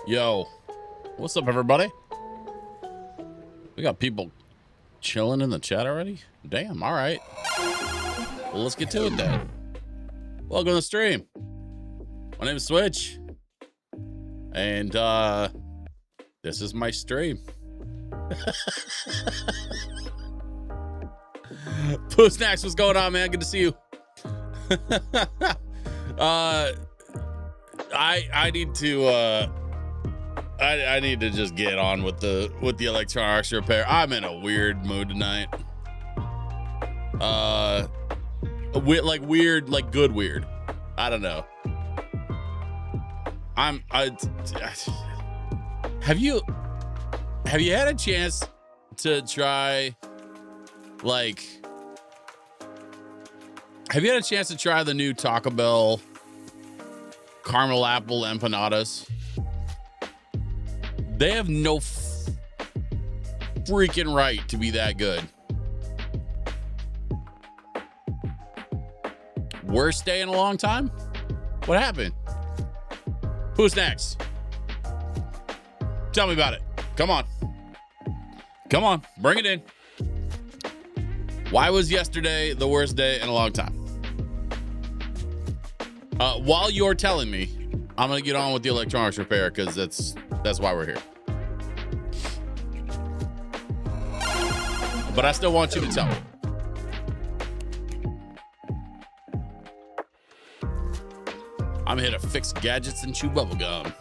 Yo, what's up, everybody? We got people chilling in the chat already? Damn, all right. Well, let's get to it then. Welcome to the stream. My name is Switch. And this is my stream. Pooh Snacks, what's going on, man? Good to see you. I need to I need to just get on with the electronics repair. I'm in a weird mood tonight. Weird, like good weird. I don't know. Have you had a chance to try the new Taco Bell caramel apple empanadas? They have no freaking right to be that good. Worst day in a long time? What happened? Who's next? Tell me about it. Come on. Come on, bring it in. Why was yesterday the worst day in a long time? While you're telling me, I'm gonna get on with the electronics repair because that's why we're here. But I still want you to tell me. I'm here to fix gadgets and chew bubblegum.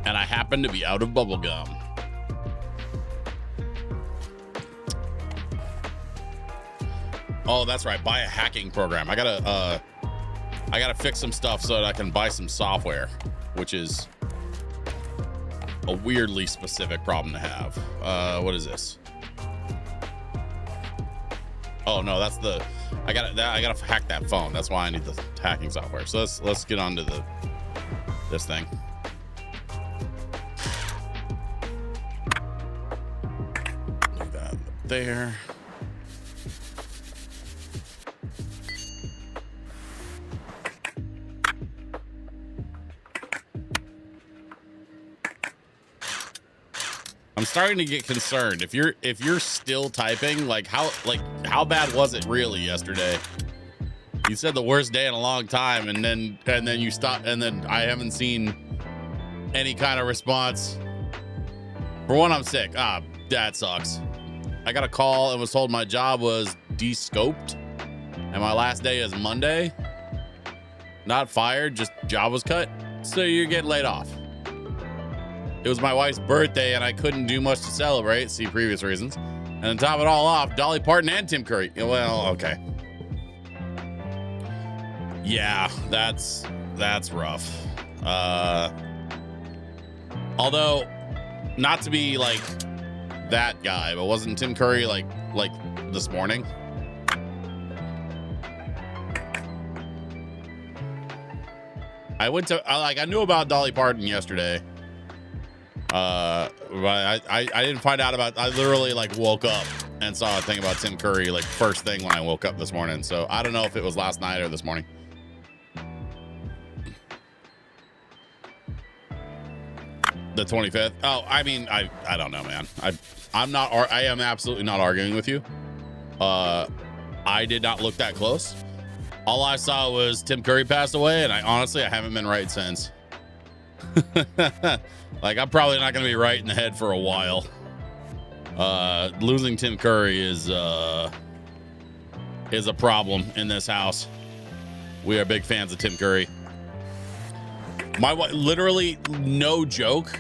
And I happen to be out of bubblegum. Oh, that's right. Buy a hacking program. I gotta fix some stuff so that I can buy some software, which is a weirdly specific problem to have. What is this? Oh no, that's the. I gotta hack that phone. That's why I need the hacking software. So let's get on to this thing. Do that there. I'm starting to get concerned. If you're still typing, how bad was it really yesterday? You said the worst day in a long time, and then you stopped, and then I haven't seen any kind of response. For one, I'm sick. That sucks. I got a call and was told my job was de-scoped, and my last day is Monday. Not fired, just job was cut. So you're getting laid off. It was my wife's birthday and I couldn't do much to celebrate. See previous reasons. And to top it all off, Dolly Parton and Tim Curry. Well, okay. Yeah, that's rough. Although, not to be like that guy, but wasn't Tim Curry like this morning? I knew about Dolly Parton yesterday. I didn't find out about. I literally woke up and saw a thing about Tim Curry first thing when I woke up this morning. So I don't know if it was last night or this morning. The 25th. Oh, I mean, I don't know, man. I am absolutely not arguing with you. I did not look that close. All I saw was Tim Curry passed away, and I haven't been right since. I'm probably not going to be right in the head for a while. Losing Tim Curry is a problem in this house. We are big fans of Tim Curry. My wife, literally, no joke.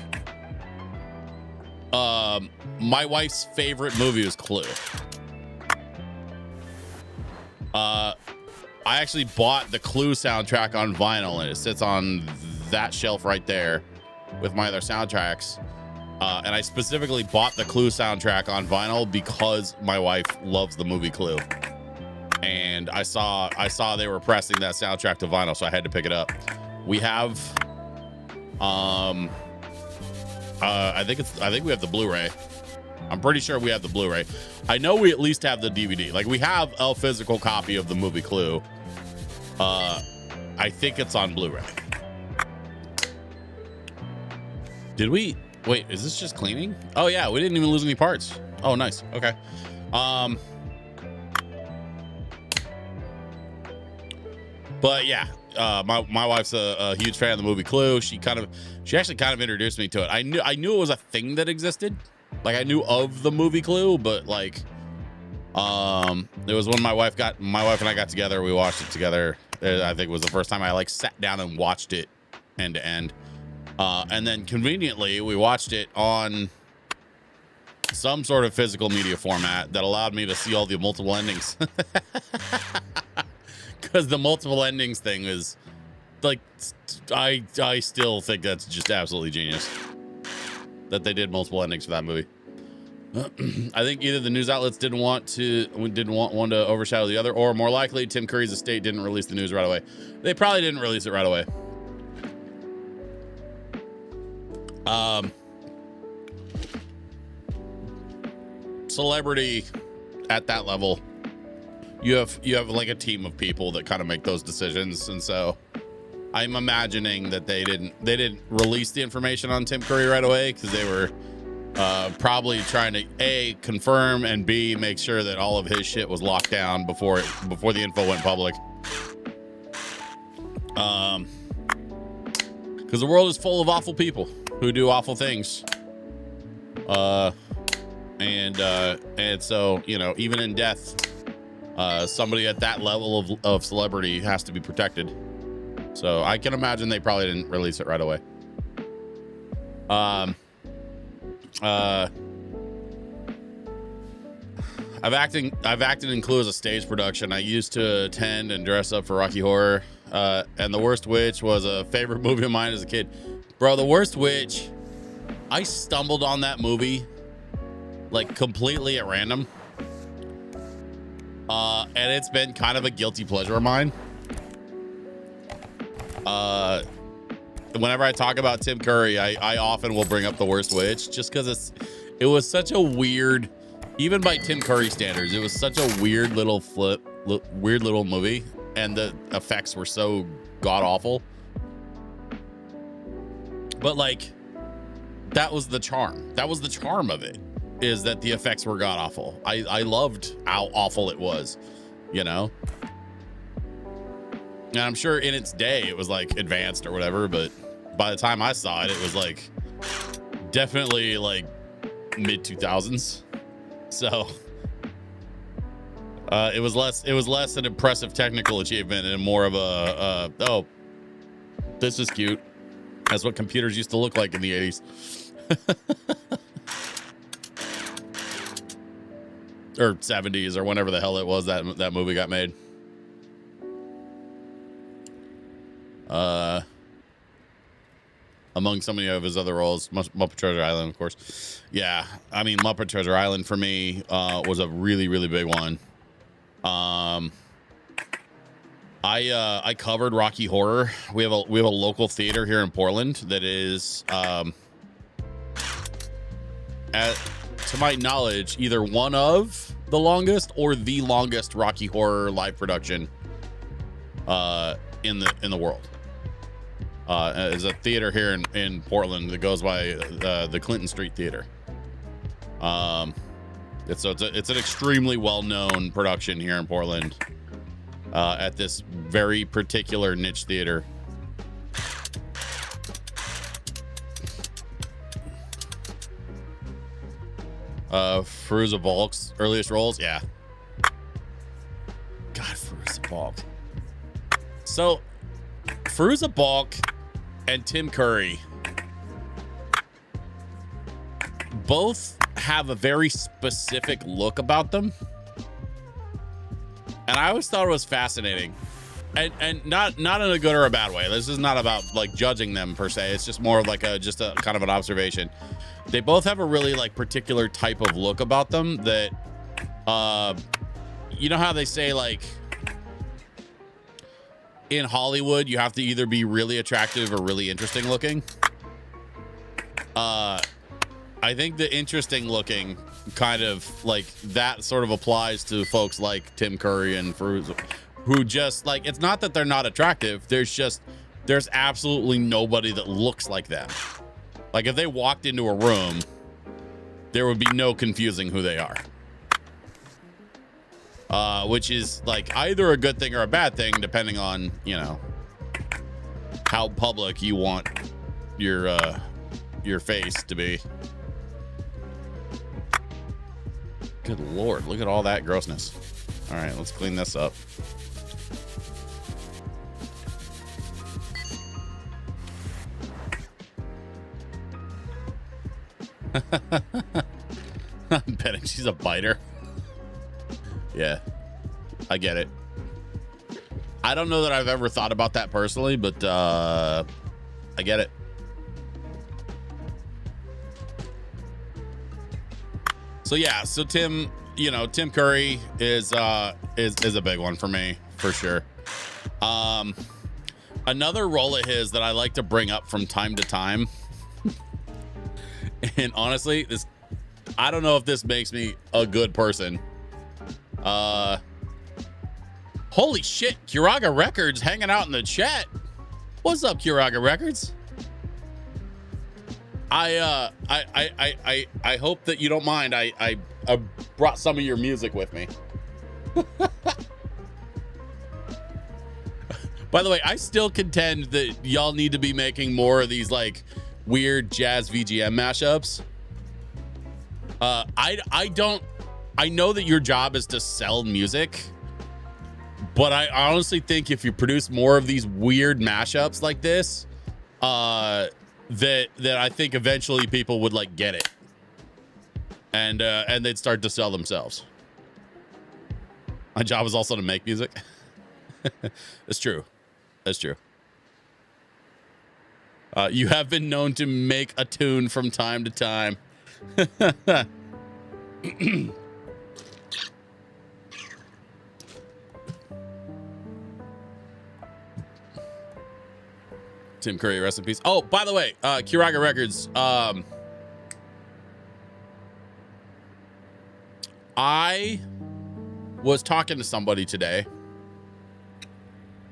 My wife's favorite movie was Clue. I actually bought the Clue soundtrack on vinyl, and it sits on that shelf right there with my other soundtracks. And I specifically bought the Clue soundtrack on vinyl because my wife loves the movie Clue. And I saw they were pressing that soundtrack to vinyl, so I had to pick it up. We have I think we have the Blu-ray. I'm pretty sure we have the Blu-ray. I know we at least have the DVD. We have a physical copy of the movie Clue. I think it's on Blu-ray. Did we wait? Is this just cleaning? Oh yeah, we didn't even lose any parts. Oh nice. Okay. But yeah, my wife's a huge fan of the movie Clue. She actually kind of introduced me to it. I knew it was a thing that existed. Like I knew of the movie Clue, but like it was when my wife and I got together. We watched it together. I think it was the first time I like sat down and watched it end to end. And then conveniently we watched it on some sort of physical media format that allowed me to see all the multiple endings. Because the multiple endings thing is like, I still think that's just absolutely genius that they did multiple endings for that movie. I think either the news outlets didn't want one to overshadow the other, or more likely Tim Curry's estate didn't release the news right away. They probably didn't release it right away. Celebrity at that level, you have like a team of people that kind of make those decisions, and so I'm imagining that they didn't release the information on Tim Curry right away because they were probably trying to A, confirm, and B, make sure that all of his shit was locked down before the info went public. Because the world is full of awful people who do awful things. And so, you know, even in death, somebody at that level of celebrity has to be protected. So I can imagine they probably didn't release it right away. I've acted in Clue as a stage production. I used to attend and dress up for Rocky Horror. And The Worst Witch was a favorite movie of mine as a kid. Bro, The Worst Witch, I stumbled on that movie like completely at random. And it's been kind of a guilty pleasure of mine. Whenever I talk about Tim Curry, I often will bring up The Worst Witch just because it was such a weird, even by Tim Curry standards, it was such a weird little movie, and the effects were so god awful. But like, that was the charm. That was the charm of it, is that the effects were god awful. I loved how awful it was, you know? And I'm sure in its day it was like advanced or whatever, but by the time I saw it, it was like definitely like mid 2000s. So it was less an impressive technical achievement and more of a oh, this is cute. That's what computers used to look like in the 80s. Or 70s or whenever the hell it was that movie got made. Among so many of his other roles, Muppet Treasure Island, of course. Yeah, I mean, Muppet Treasure Island for me was a really, really big one. I covered Rocky Horror. We have a local theater here in Portland that is, to my knowledge, either one of the longest or the longest Rocky Horror live production in the world. Is a theater here in Portland that goes by the Clinton Street Theater. It's an extremely well-known production here in Portland at this very particular niche theater. Fairuza Balk's earliest roles, yeah. God, Fairuza Balk. So, Fairuza Balk and Tim Curry both have a very specific look about them, and I always thought it was fascinating, and not in a good or a bad way. This is not about like judging them per se. It's just more of like just a kind of an observation. They both have a really like particular type of look about them that you know how they say like in Hollywood you have to either be really attractive or really interesting looking. I think the interesting looking kind of like that sort of applies to folks like Tim Curry and Fairuza, who just like, it's not that they're not attractive, there's absolutely nobody that looks like them. Like if they walked into a room, there would be no confusing who they are. Which is like either a good thing or a bad thing, depending on, you know, how public you want your face to be. Good Lord, look at all that grossness. All right, let's clean this up. I'm betting she's a biter. Yeah, I get it. I don't know that I've ever thought about that personally, but I get it. So yeah, so Tim, you know, Tim Curry is a big one for me for sure. Another role of his that I like to bring up from time to time, and honestly, this, I don't know if this makes me a good person. Holy shit, Kiraga Records hanging out in the chat. What's up, Kiraga Records? I hope that you don't mind. I brought some of your music with me. By the way, I still contend that y'all need to be making more of these like weird jazz VGM mashups. I know that your job is to sell music, but I honestly think if you produce more of these weird mashups like this, that I think eventually people would like get it, and they'd start to sell themselves. My job is also to make music. That's true. That's true. You have been known to make a tune from time to time. Tim Curry, rest in peace. Oh, by the way, Kiraga Records. I was talking to somebody today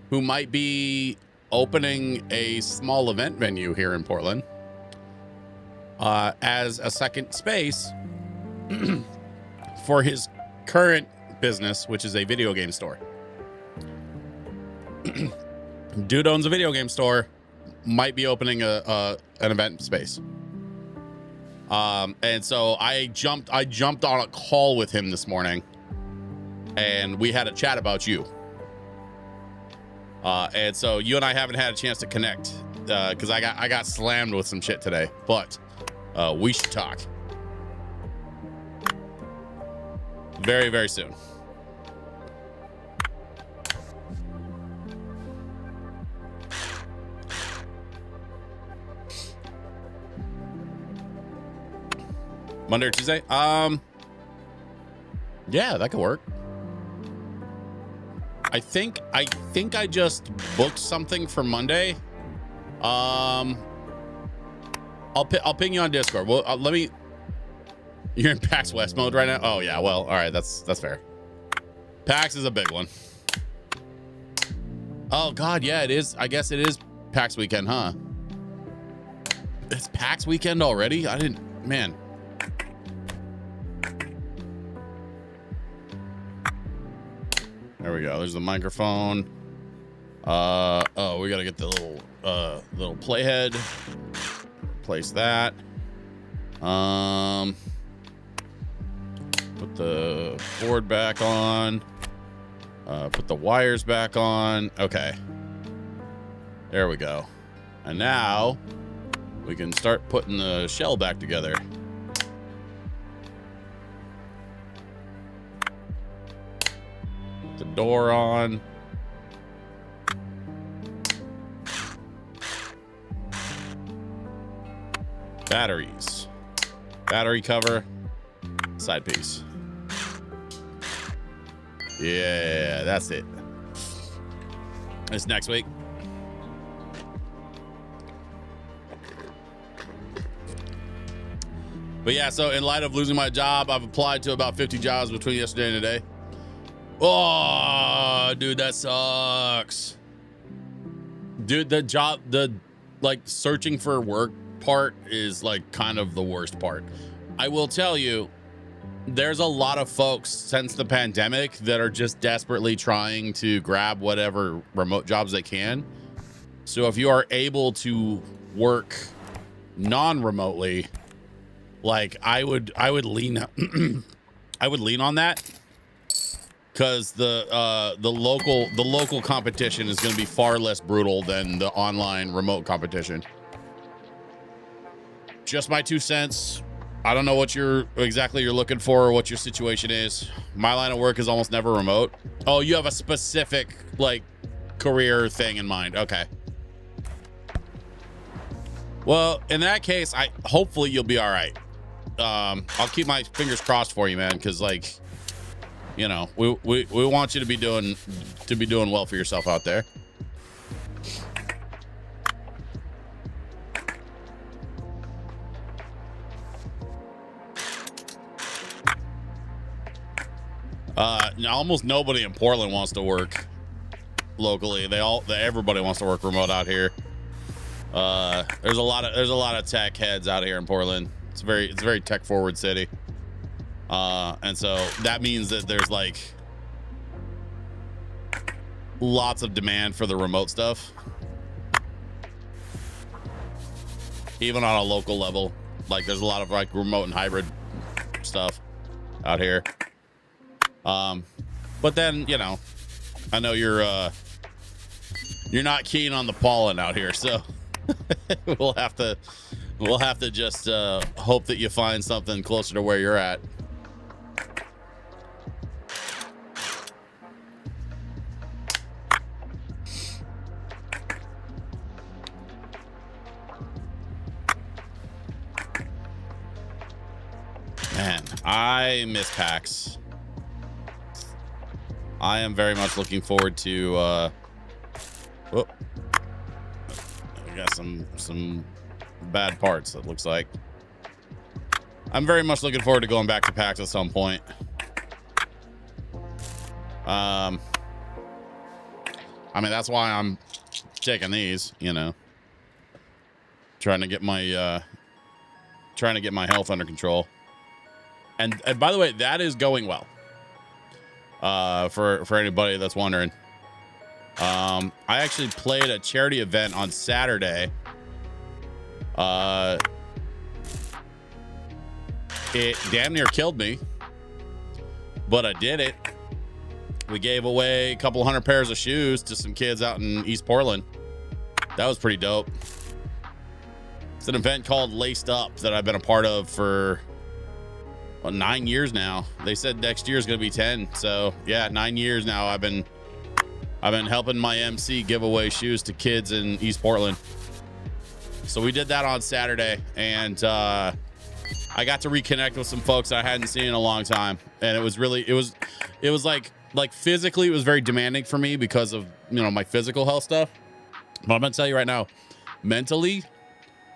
who might be opening a small event venue here in Portland as a second space for his current business, which is a video game store. Dude owns a video game store, might be opening an event space. And so I jumped on a call with him this morning, and we had a chat about you. And so you and I haven't had a chance to connect because I got slammed with some shit today, but we should talk very, very soon. Monday or Tuesday? Yeah, that could work. I think I just booked something for Monday. I'll ping you on Discord. Well, let me. You're in PAX West mode right now. Oh yeah, well, all right, that's fair. PAX is a big one. Oh God, yeah, it is. I guess it is PAX weekend, huh? It's PAX weekend already. I didn't, man. There we go. There's the microphone. Oh, we gotta get the little playhead. Place that. Put the board back on. Put the wires back on. Okay. There we go. And now we can start putting the shell back together. The door on. Batteries. Battery cover. Side piece. Yeah, that's it. It's next week. But yeah, so in light of losing my job, I've applied to about 50 jobs between yesterday and today. Oh, dude, that sucks. Dude, the like searching for work part is like kind of the worst part. I will tell you, there's a lot of folks since the pandemic that are just desperately trying to grab whatever remote jobs they can. So if you are able to work non-remotely, like I would lean I would lean on that, because the local competition is going to be far less brutal than the online remote competition. Just my 2 cents. I don't know what you're looking for or what your situation is. My line of work is almost never remote. Oh, you have a specific like career thing in mind. Okay. Well, in that case, hopefully you'll be all right. I'll keep my fingers crossed for you, man, because like, you know, we want you to be doing well for yourself out there. Almost nobody in Portland wants to work locally. Everybody wants to work remote out here. There's a lot of tech heads out here in Portland. It's a very tech forward city. And so that means that there's like lots of demand for the remote stuff. Even on a local level, like there's a lot of like remote and hybrid stuff out here. But then, you know, I know you're not keen on the pollen out here, so we'll have to just hope that you find something closer to where you're at. Man, I miss PAX. I am very much looking forward to we got some bad parts, it looks like. I'm very much looking forward to going back to PAX at some point. I mean, that's why I'm taking these, you know, trying to get my health under control. And by the way, that is going well. For anybody that's wondering, I actually played a charity event on Saturday. It damn near killed me, but I did it. We gave away a couple hundred pairs of shoes to some kids out in East Portland. That was pretty dope. It's an event called Laced Up that I've been a part of for 9 years now. They said next year is going to be 10. So yeah, 9 years now. I've been helping my MC give away shoes to kids in East Portland. So we did that on Saturday, and I got to reconnect with some folks I hadn't seen in a long time. And it was like physically, it was very demanding for me because of, you know, my physical health stuff. But I'm going to tell you right now, mentally,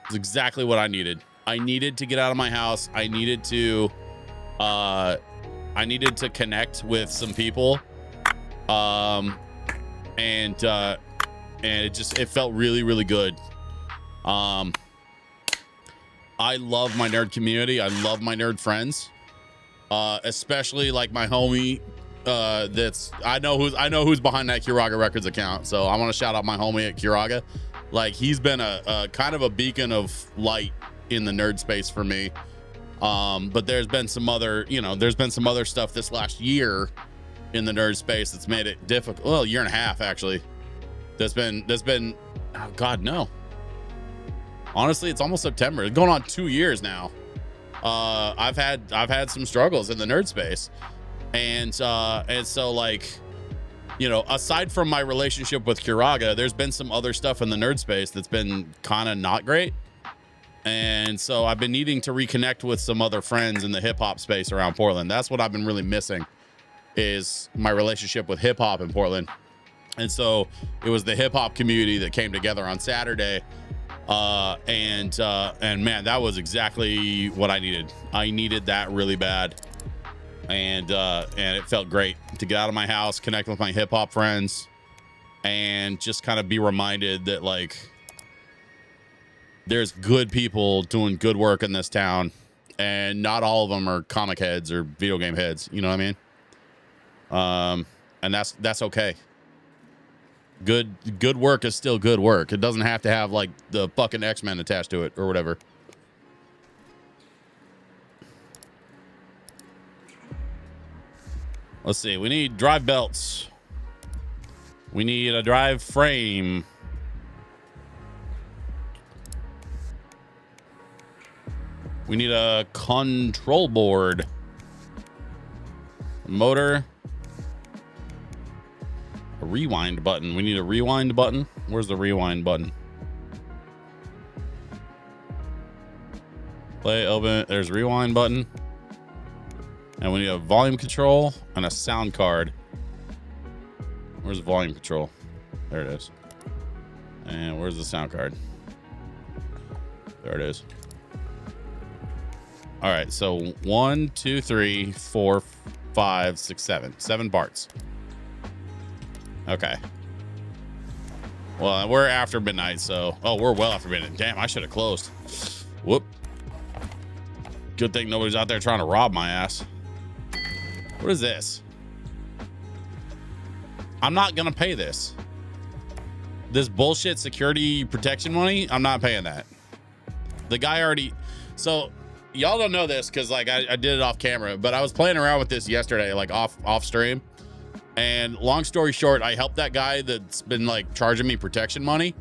it's exactly what I needed. I needed to get out of my house. I needed to connect with some people. And it felt really, really good. I love my nerd community. I love my nerd friends. Especially like my homie, I know who's behind that Kiraga Records account. So I want to shout out my homie at Kiraga. Like, he's been a kind of a beacon of light in the nerd space for me. But there's been some other stuff this last year in the nerd space that's made it difficult. Well, a year and a half actually. There's been oh God, no. Honestly, it's almost September. It's going on 2 years now. I've had some struggles in the nerd space. And so, like, you know, aside from my relationship with Kiraga, there's been some other stuff in the nerd space that's been kind of not great. And so I've been needing to reconnect with some other friends in the hip hop space around Portland. That's what I've been really missing, is my relationship with hip hop in Portland. And so it was the hip hop community that came together on Saturday. And man, that was exactly what I needed. I needed that really bad. And it felt great to get out of my house, connect with my hip hop friends, and just kind of be reminded that, like, there's good people doing good work in this town, and not all of them are comic heads or video game heads. You know what I mean? And that's okay. Good work is still good work. It doesn't have to have like the fucking X-Men attached to it or whatever. Let's see. We need drive belts. We need a drive frame. We need a control board. Motor. A rewind button. We need a rewind button. Where's the rewind button? Play, open. There's rewind button. And we need a volume control and a sound card. Where's the volume control? There it is. And where's the sound card? There it is. All right, so 1, 2, 3, 4, 5, 6, 7. 7 parts. Okay. Well, we're after midnight, so... Oh, we're well after midnight. Damn, I should have closed. Whoop. Good thing nobody's out there trying to rob my ass. What is this? I'm not gonna pay this. This bullshit security protection money, I'm not paying that. The guy already... So, y'all don't know this because, like, I did it off camera, but I was playing around with this yesterday, like, off stream. And long story short, I helped that guy that's been, like, charging me protection money.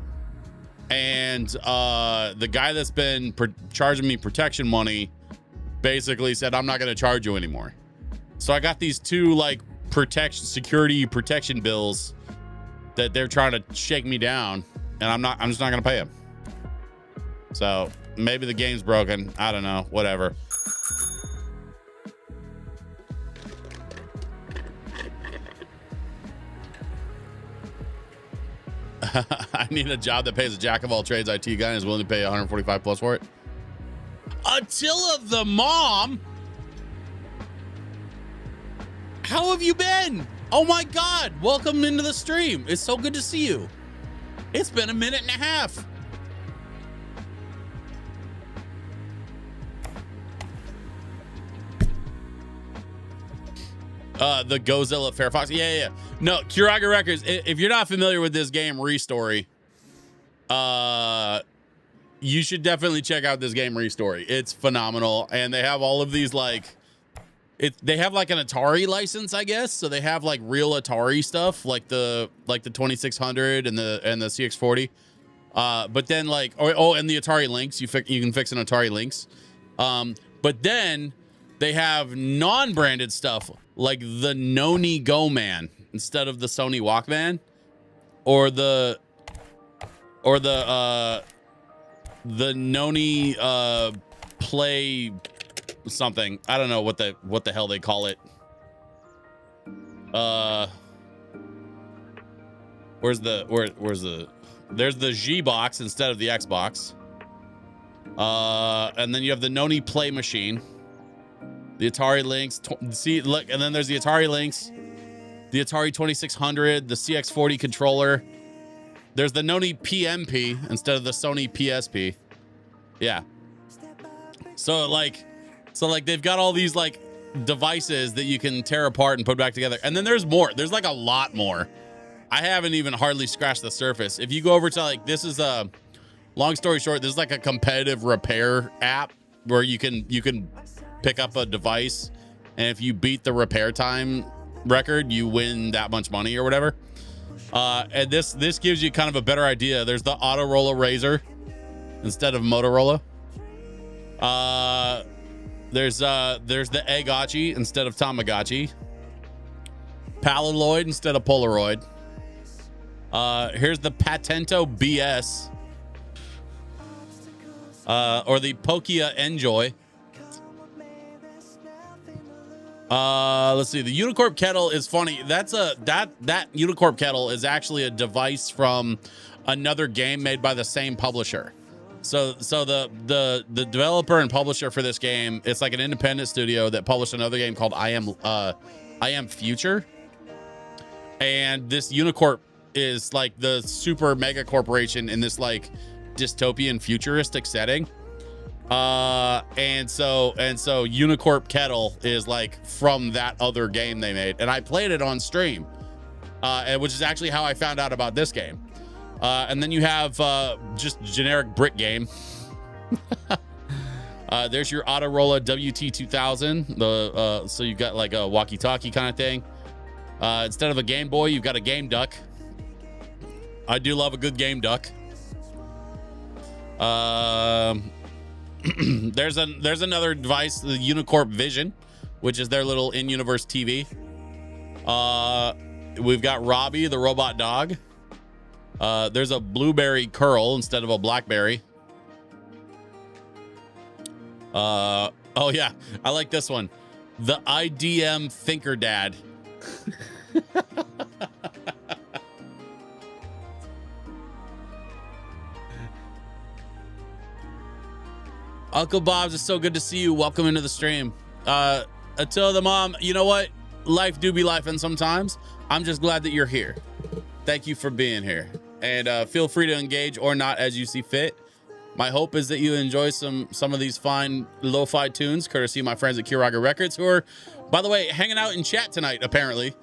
And the guy that's been charging me protection money basically said, I'm not going to charge you anymore. So I got these 2, like, security protection bills that they're trying to shake me down, and I'm just not going to pay them. So maybe the game's broken. I don't know. Whatever. I need a job that pays a jack of all trades IT guy and is willing to pay 145 plus for it. Attila the Mom. How have you been? Oh my God. Welcome into the stream. It's so good to see you. It's been a minute and a half. The Godzilla Fairfox. Yeah. No, Kuraga Records. If you're not familiar with this game, ReStory, you should definitely check out this game, ReStory. It's phenomenal. And they have all of these, like, they have like an Atari license, I guess. So they have like real Atari stuff, like the 2600 and the CX40. But then like, and the Atari Lynx, you can fix an Atari Lynx. But then they have non-branded stuff like the Noni Go Man instead of the Sony Walkman, or the Noni Play something. I don't know what the hell they call it. There's the G box instead of the Xbox. And then you have the Noni Play Machine, the Atari Lynx. See, look, and then there's the Atari Lynx, the Atari 2600, the CX40 controller. There's the Noni PMP instead of the Sony PSP. Yeah. So like they've got all these like devices that you can tear apart and put back together. And then there's more. There's like a lot more. I haven't even hardly scratched the surface. If you go over to like, this is a long story short, this is like a competitive repair app where you can pick up a device, and if you beat the repair time record, you win that much money or whatever. And this gives you kind of a better idea. There's the Autorola Razor instead of Motorola. There's the Agachi instead of Tamagotchi. Polaroid instead of Polaroid. Here's the Patento BS. Or the Pokia Enjoy. Let's see. The Unicorp Kettle is funny. That Unicorp Kettle is actually a device from another game made by the same publisher. So the developer and publisher for this game, it's like an independent studio that published another game called I Am Future. And this Unicorp is like the super mega corporation in this like dystopian futuristic setting. And so Unicorp Kettle is like from that other game they made, and I played it on stream, and which is actually how I found out about this game. And then you have just generic brick game. There's your Autorola WT2000. So you got like a walkie-talkie kind of thing. Instead of a Game Boy, you've got a Game Duck. I do love a good Game Duck. There's another device, the Unicorp Vision, which is their little in-universe TV. We've got Robbie, the robot dog. There's a Blueberry Curl instead of a Blackberry. Oh yeah, I like this one. The IDM Thinker Dad. Uncle Bob's, it's so good to see you. Welcome into the stream. Attila the mom, you know what? Life do be life, and sometimes I'm just glad that you're here. Thank you for being here. And feel free to engage or not as you see fit. My hope is that you enjoy some of these fine lo-fi tunes, courtesy of my friends at Kiraga Records, who are, by the way, hanging out in chat tonight, apparently.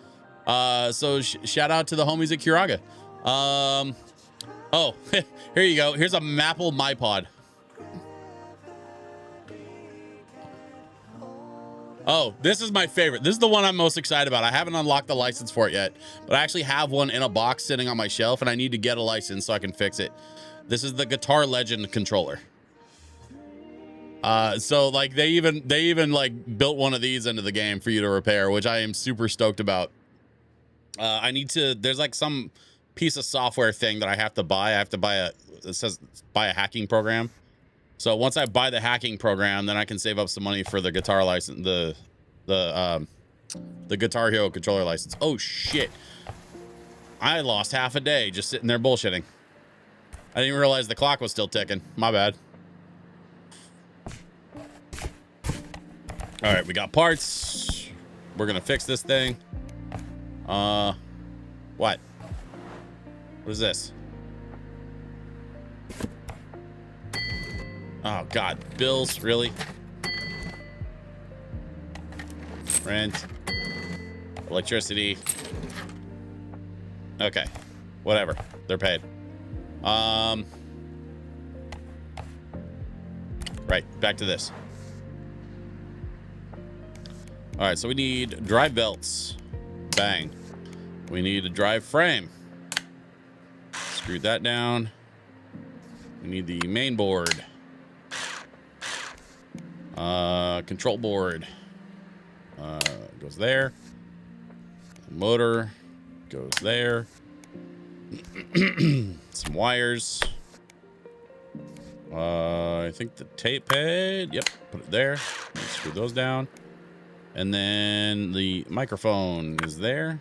So shout out to the homies at Kiraga. Oh, here you go. Here's a Maple MyPod. Oh, this is my favorite. This is the one I'm most excited about. I haven't unlocked the license for it yet, but I actually have one in a box sitting on my shelf, and I need to get a license so I can fix it. This is the Guitar Legend controller. So like they even like built one of these into the game for you to repair, which I am super stoked about. I need to, there's like some piece of software thing that I have to buy. I have to buy it says buy a hacking program. So once I buy the hacking program, then I can save up some money for the guitar license, the Guitar Hero controller license. Oh shit. I lost half a day just sitting there bullshitting. I didn't even realize the clock was still ticking. My bad. All right, we got parts. We're gonna fix this thing. What? What is this? Oh God, bills, really? Rent, electricity. Okay, whatever, they're paid. Right, back to this. All right, so we need drive belts. Bang. We need a drive frame. Screwed that down. We need the main board. Control board. Goes there. Motor goes there. Some wires. I think the tape head. Yep, put it there. Screw those down. And then the microphone is there.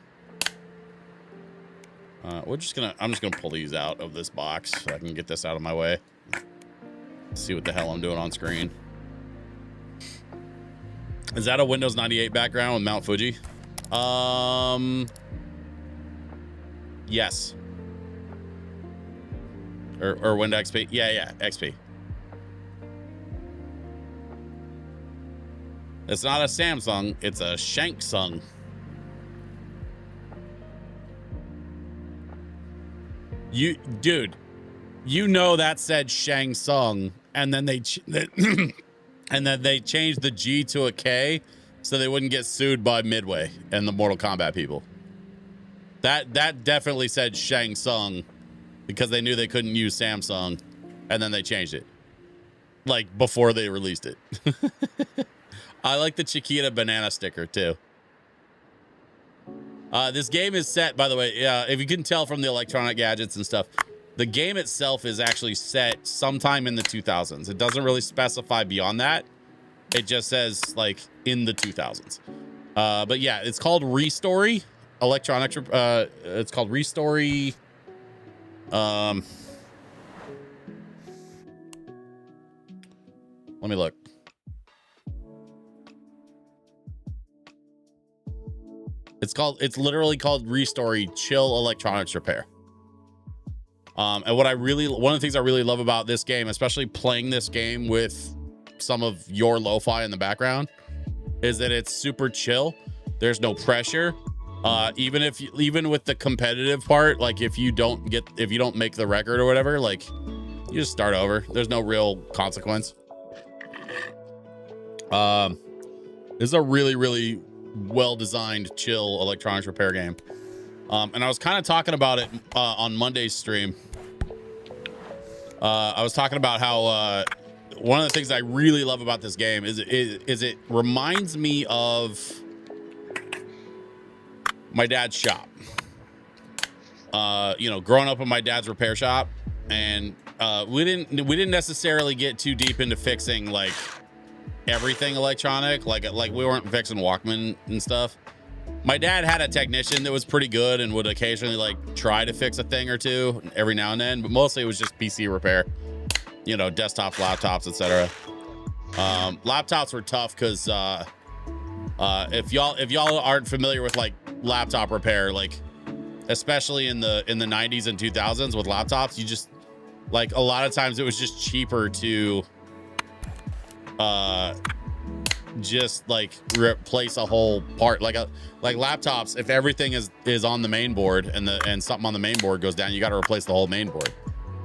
I'm just gonna pull these out of this box so I can get this out of my way. See what the hell I'm doing on screen. Is that a Windows 98 background with Mount Fuji? Yes. Or Windows XP? Yeah, XP. It's not a Samsung, it's a Shangsung. Dude, you know that said Shangsung, and then they and then they changed the G to a K so they wouldn't get sued by Midway and the Mortal Kombat people. That definitely said Shangsung because they knew they couldn't use Samsung, and then they changed it like before they released it. I like the Chiquita banana sticker too. This game is set, by the way, if you can tell from the electronic gadgets and stuff, the game itself is actually set sometime in the 2000s. It doesn't really specify beyond that. It just says like in the 2000s. But yeah, it's called ReStory. Electronics. It's called ReStory. Let me look. It's literally called ReStory Chill Electronics Repair. And one of the things I really love about this game, especially playing this game with some of your lo-fi in the background, is that it's super chill. There's no pressure. Even with the competitive part, like if you don't make the record or whatever, like you just start over. There's no real consequence. This is a really, really well-designed, chill electronics repair game. And I was kind of talking about it on Monday's stream. I was talking about how one of the things I really love about this game is it reminds me of my dad's shop. Growing up in my dad's repair shop, and we didn't necessarily get too deep into fixing like everything electronic. Like we weren't fixing Walkman and stuff. My dad had a technician that was pretty good and would occasionally like try to fix a thing or two every now and then, but mostly it was just PC repair, desktops, laptops, etc. Laptops were tough because if y'all aren't familiar with like laptop repair, like especially in the 90s and 2000s with laptops, you just like a lot of times it was just cheaper to just like replace a whole part, like laptops. If everything is on the main board and something on the main board goes down, you got to replace the whole main board.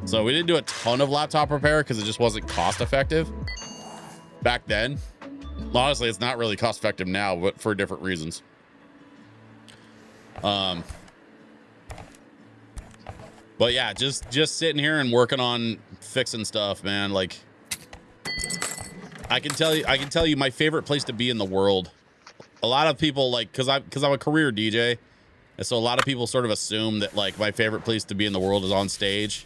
So we didn't do a ton of laptop repair because it just wasn't cost effective back then. Honestly, it's not really cost effective now, but for different reasons. But yeah, just sitting here and working on fixing stuff, man. Like I can tell you my favorite place to be in the world. A lot of people like, cause I'm a career DJ. And so a lot of people sort of assume that like my favorite place to be in the world is on stage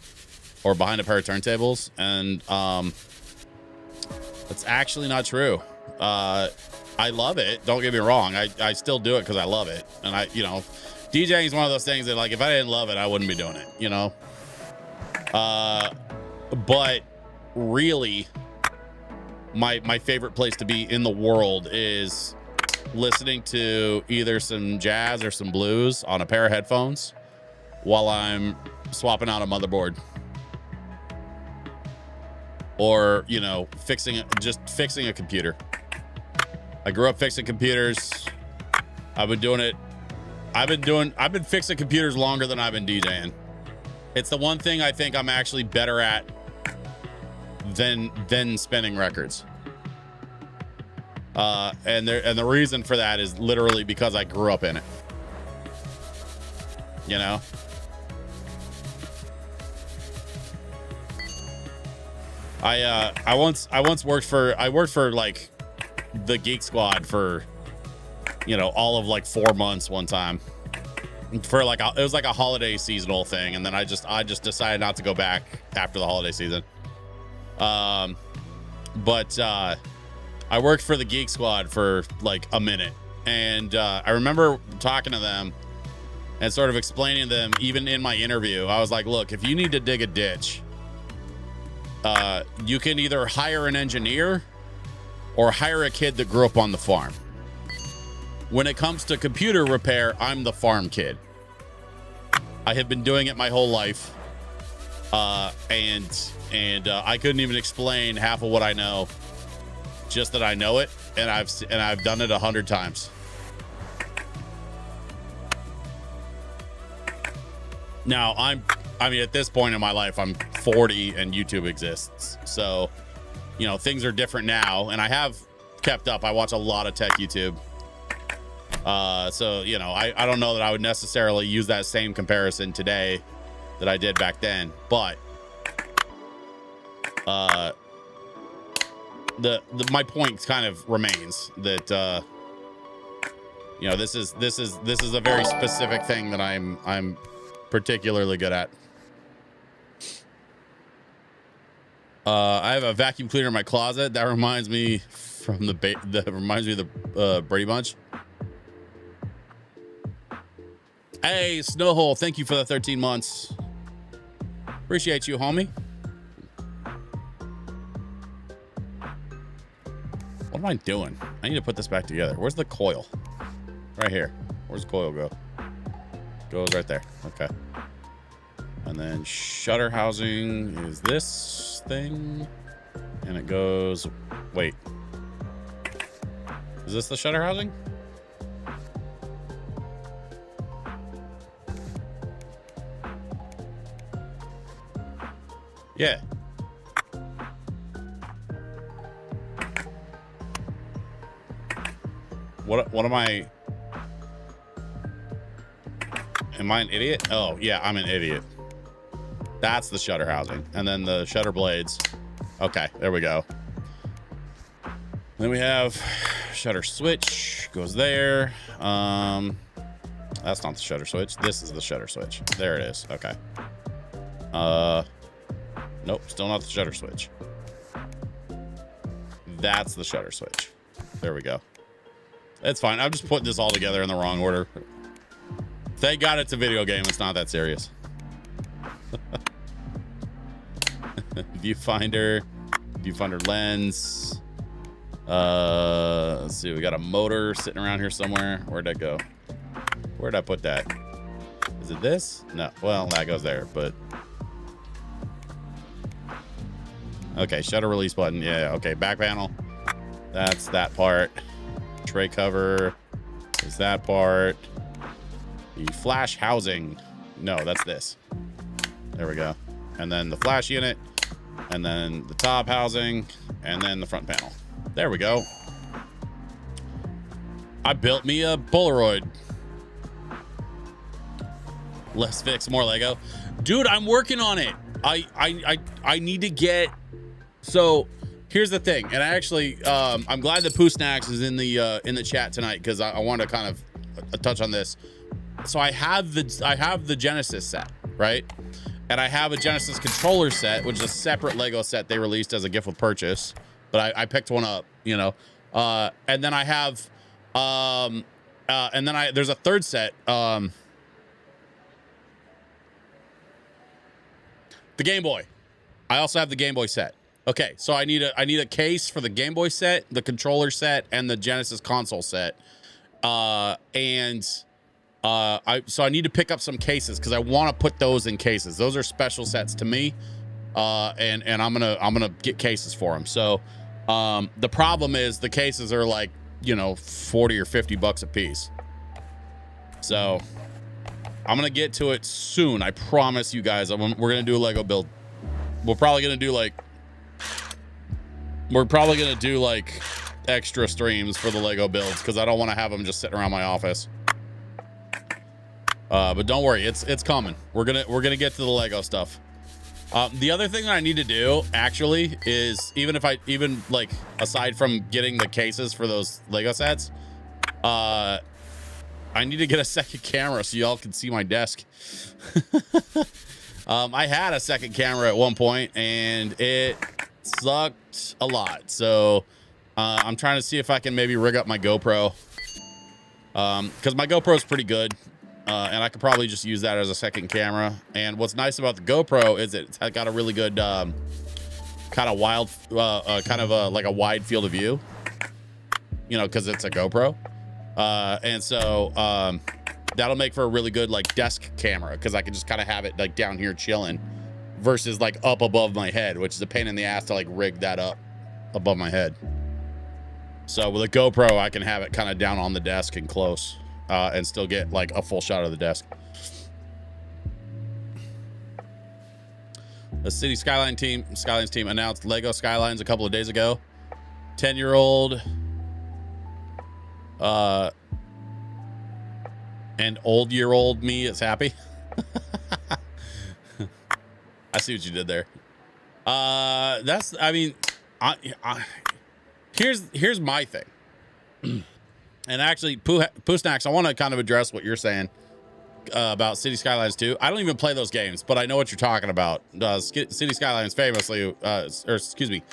or behind a pair of turntables. And, that's actually not true. I love it. Don't get me wrong. I still do it cause I love it. And DJing is one of those things that like, if I didn't love it, I wouldn't be doing it, but really, my favorite place to be in the world is listening to either some jazz or some blues on a pair of headphones while I'm swapping out a motherboard, or fixing a computer. I grew up fixing computers. I've been fixing computers longer than I've been DJing. It's the one thing I think I'm actually better at than spinning records. And the reason for that is literally because I grew up in it. I once worked for like the Geek Squad for all of like 4 months one time, for like it was like a holiday seasonal thing, and then I just decided not to go back after the holiday season. But I worked for the Geek Squad for like a minute, and I remember talking to them and sort of explaining to them, even in my interview, I was like, look, if you need to dig a ditch, you can either hire an engineer or hire a kid that grew up on the farm. When it comes to computer repair, I'm the farm kid. I have been doing it my whole life. And I couldn't even explain half of what I know, just that I know it, and I've done it 100 times. Now at this point in my life, I'm 40 and YouTube exists. So, things are different now, and I have kept up. I watch a lot of tech YouTube. So, I don't know that I would necessarily use that same comparison today that I did back then, but my point kind of remains that this is a very specific thing that I'm particularly good at. I have a vacuum cleaner in my closet. That reminds me of the Brady Bunch. Hey, Snowhole, thank you for the 13 months. Appreciate you, homie. What am I doing? I need to put this back together. Where's the coil? Right here. Where's the coil go? Goes right there. Okay. And then shutter housing is this thing. And it goes, wait. Is this the shutter housing? Yeah. What am I? Am I an idiot? Oh, yeah, I'm an idiot. That's the shutter housing. And then the shutter blades. Okay, there we go. Then we have shutter switch goes there. That's not the shutter switch. This is the shutter switch. There it is. Okay. Nope, still not the shutter switch. That's the shutter switch. There we go. It's fine. I'm just putting this all together in the wrong order. Thank God it's a video game. It's not that serious. Viewfinder lens. Let's see. We got a motor sitting around here somewhere. Where'd that go? Where'd I put that? Is it this? No. Well, that goes there, but. Okay, shutter release button. Yeah, okay. Back panel. That's that part. Tray cover is that part. The flash housing. No, that's this. There we go. And then the flash unit. And then the top housing. And then the front panel. There we go. I built me a Polaroid. Less fix, more Lego. Dude, I'm working on it. I need to get. So here's the thing, and I actually I'm glad that Poo Snacks is in the chat tonight because I want to kind of touch on this. So I have the Genesis set, right? And I have a Genesis controller set, which is a separate Lego set they released as a gift with purchase, but I picked one up, you know. And then I have and then there's a third set, the Game Boy. I also have the Game Boy set. Okay, so I need a case for the Game Boy set, the controller set, and the Genesis console set. So I need to pick up some cases because I want to put those in cases. Those are special sets to me, and I'm gonna get cases for them. So the problem is the cases are like, you know, 40 or 50 bucks a piece. So I'm gonna get to it soon. I promise you guys. We're gonna do a Lego build. We're probably gonna do like extra streams for the Lego builds because I don't want to have them just sitting around my office. But don't worry, it's coming. We're gonna get to the Lego stuff. The other thing that I need to do actually is even like aside from getting the cases for those Lego sets, I need to get a second camera so y'all can see my desk. I had a second camera at one point and it sucked a lot. So I'm trying to see if I can maybe rig up my GoPro because my GoPro is pretty good. And I could probably just use that as a second camera. And what's nice about the GoPro is it's got a really good kind of like a wide field of view, you know, because it's a GoPro. And so that'll make for a really good like desk camera because I can just kind of have it like down here chilling versus like up above my head, which is a pain in the ass to like rig that up above my head. So with a GoPro, I can have it kind of down on the desk and close. And still get like a full shot of the desk. The City Skylines team announced Lego Skylines a couple of days ago. 10-year-old and old me is happy. I see what you did there. Here's my thing. And actually, Poo Snacks, I want to kind of address what you're saying about City Skylines 2. I don't even play those games, but I know what you're talking about. City Skylines famously, City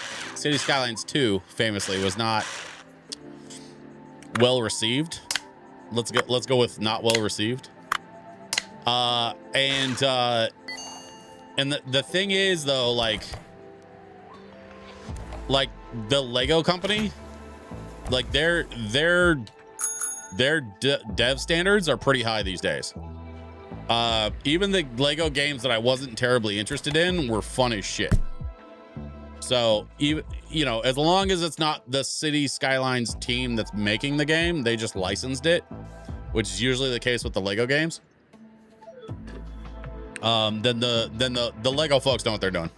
Skylines 2 famously was not well received. Let's go with not well received. And the thing is though, like the Lego company, like their dev standards are pretty high these days. Even the Lego games that I wasn't terribly interested in were fun as shit. So even, you know, as long as it's not the City Skylines team that's making the game, they just licensed it, which is usually the case with the Lego games. Then the Lego folks know what they're doing.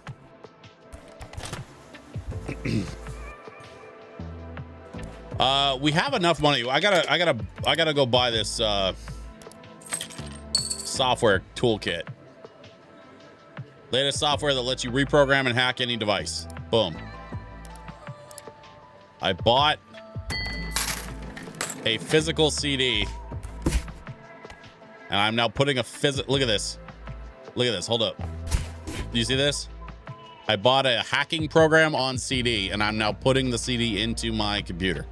We have enough money. I gotta go buy this software toolkit. Latest software that lets you reprogram and hack any device. Boom. I bought a physical CD, and I'm now putting a look at this. Look at this. Hold up. Do you see this? I bought a hacking program on CD, and I'm now putting the CD into my computer.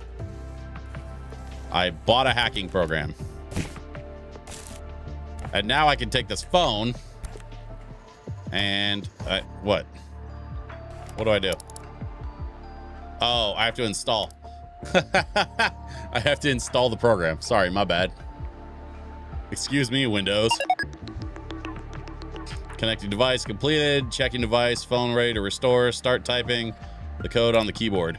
I bought a hacking program. And now I can take this phone and what do I do? Oh, I have to install. I have to install the program. Sorry, my bad. Excuse me, Windows. Connecting device completed. Checking device. Phone ready to restore. Start typing the code on the keyboard.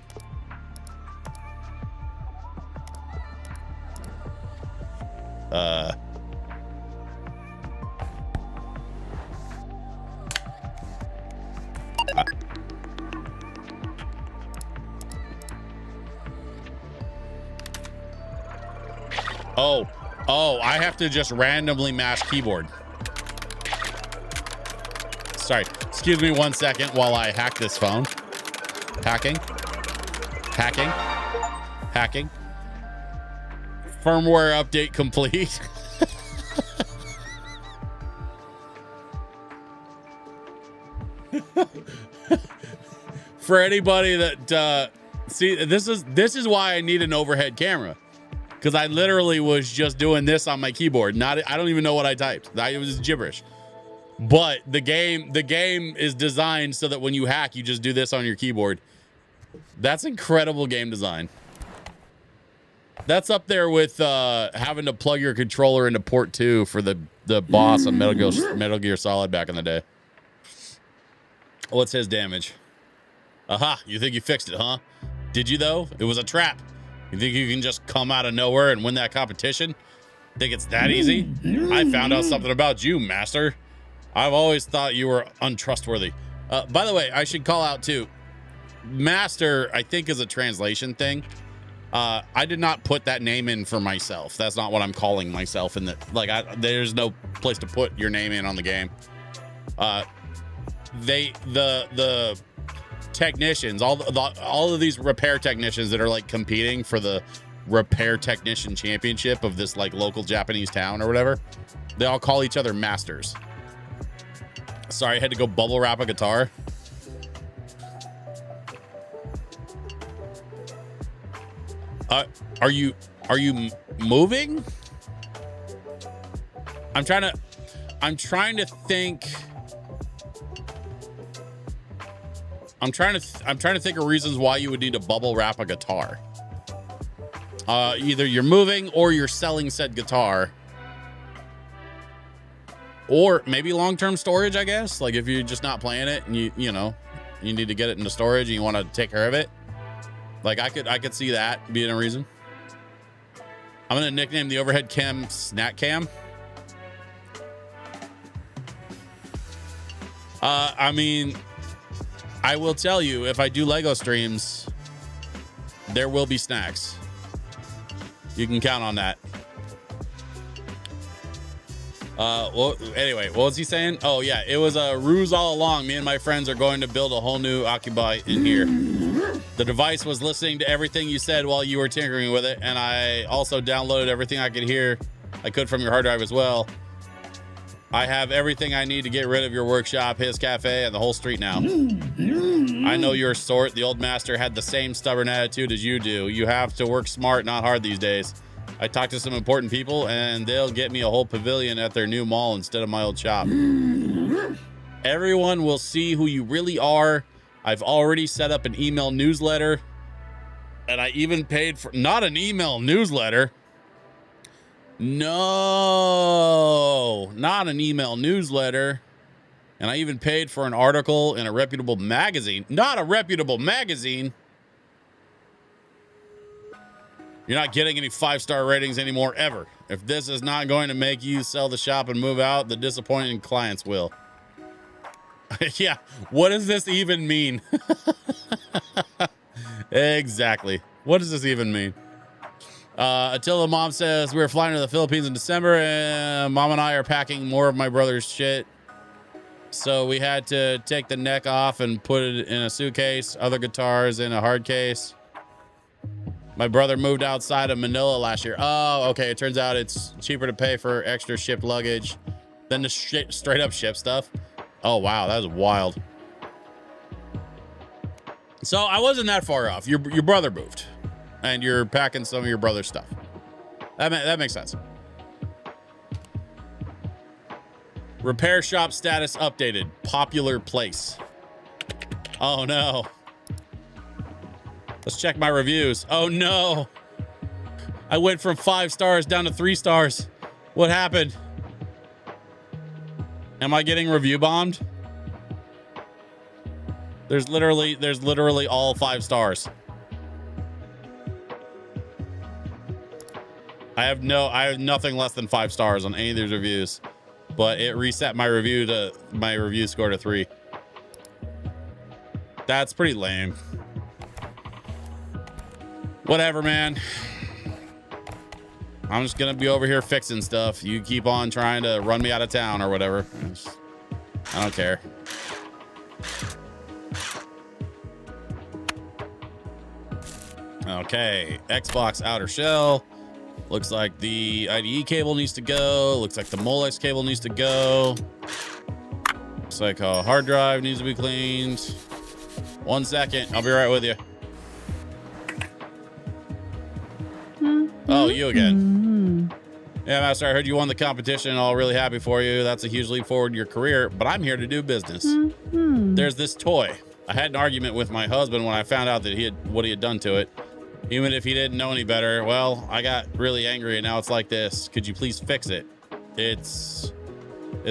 Oh, I have to just randomly mash keyboard. Sorry, excuse me 1 second while I hack this phone. Hacking. Firmware update complete. For anybody that see, this is why I need an overhead camera, because I literally was just doing this on my keyboard. I don't even know what I typed. It was gibberish. But the game is designed so that when you hack, you just do this on your keyboard. That's incredible game design. That's up there with having to plug your controller into port 2 for the boss on Metal Gear Solid back in the day. What's his damage? Aha, you think you fixed it, huh? Did you, though? It was a trap. You think you can just come out of nowhere and win that competition? Think it's that easy? I found out something about you, Master. I've always thought you were untrustworthy. By the way, I should call out, too. Master, I think, is a translation thing. I did not put that name in for myself. That's not what I'm calling myself. In there's no place to put your name in on the game. The technicians, all of these repair technicians that are like competing for the repair technician championship of this like local Japanese town or whatever, they all call each other masters. Sorry, I had to go bubble wrap a guitar. Are you moving? I'm trying to think. I'm trying to think of reasons why you would need to bubble wrap a guitar. Either you're moving or you're selling said guitar. Or maybe long-term storage, I guess. Like if you're just not playing it and you need to get it into storage and you want to take care of it. Like I could see that being a reason. I'm gonna nickname the overhead cam Snack Cam. I mean, I will tell you, if I do Lego streams, there will be snacks. You can count on that. Well, anyway, what was he saying? Oh yeah, it was a ruse all along. Me and my friends are going to build a whole new Occupy in here. The device was listening to everything you said while you were tinkering with it, and I also downloaded everything I could from your hard drive as well. I have everything I need to get rid of your workshop, his cafe, and the whole street now. I know your sort. The old master had the same stubborn attitude as you do. You have to work smart, not hard these days. I talked to some important people, and they'll get me a whole pavilion at their new mall instead of my old shop. Everyone will see who you really are. I've already set up an email newsletter, and I even paid for not an email newsletter. No, not an email newsletter. And I even paid for an article in a reputable magazine. Not a reputable magazine. You're not getting any 5-star ratings anymore, ever. If this is not going to make you sell the shop and move out, the disappointing clients will. Yeah, what does this even mean? Exactly. What does this even mean? Attila mom says, we're flying to the Philippines in December, and mom and I are packing more of my brother's shit. So we had to take the neck off and put it in a suitcase, other guitars in a hard case. My brother moved outside of Manila last year. Oh, okay. It turns out it's cheaper to pay for extra shipped luggage than to straight up ship stuff. Oh, wow. That was wild. So I wasn't that far off. Your brother moved and you're packing some of your brother's stuff. That makes sense. Repair shop status updated. Popular place. Oh, no. Let's check my reviews. Oh, no. I went from 5 stars down to 3 stars. What happened? Am I getting review bombed? There's literally all 5 stars. I have nothing less than 5 stars on any of these reviews, but it reset my review score to 3. That's pretty lame. Whatever, man. I'm just gonna be over here fixing stuff. You keep on trying to run me out of town or whatever. I don't care. Okay, Xbox outer shell. Looks like the IDE cable needs to go. Looks like the Molex cable needs to go. Looks like a hard drive needs to be cleaned. 1 second, I'll be right with you. Oh, you again. Yeah, Master, I heard you won the competition. All really happy for you. That's a huge leap forward in your career, but I'm here to do business. There's this toy. I had an argument with my husband when I found out that what he had done to it. Even if he didn't know any better, well, I got really angry and now it's like this. Could you please fix it? It's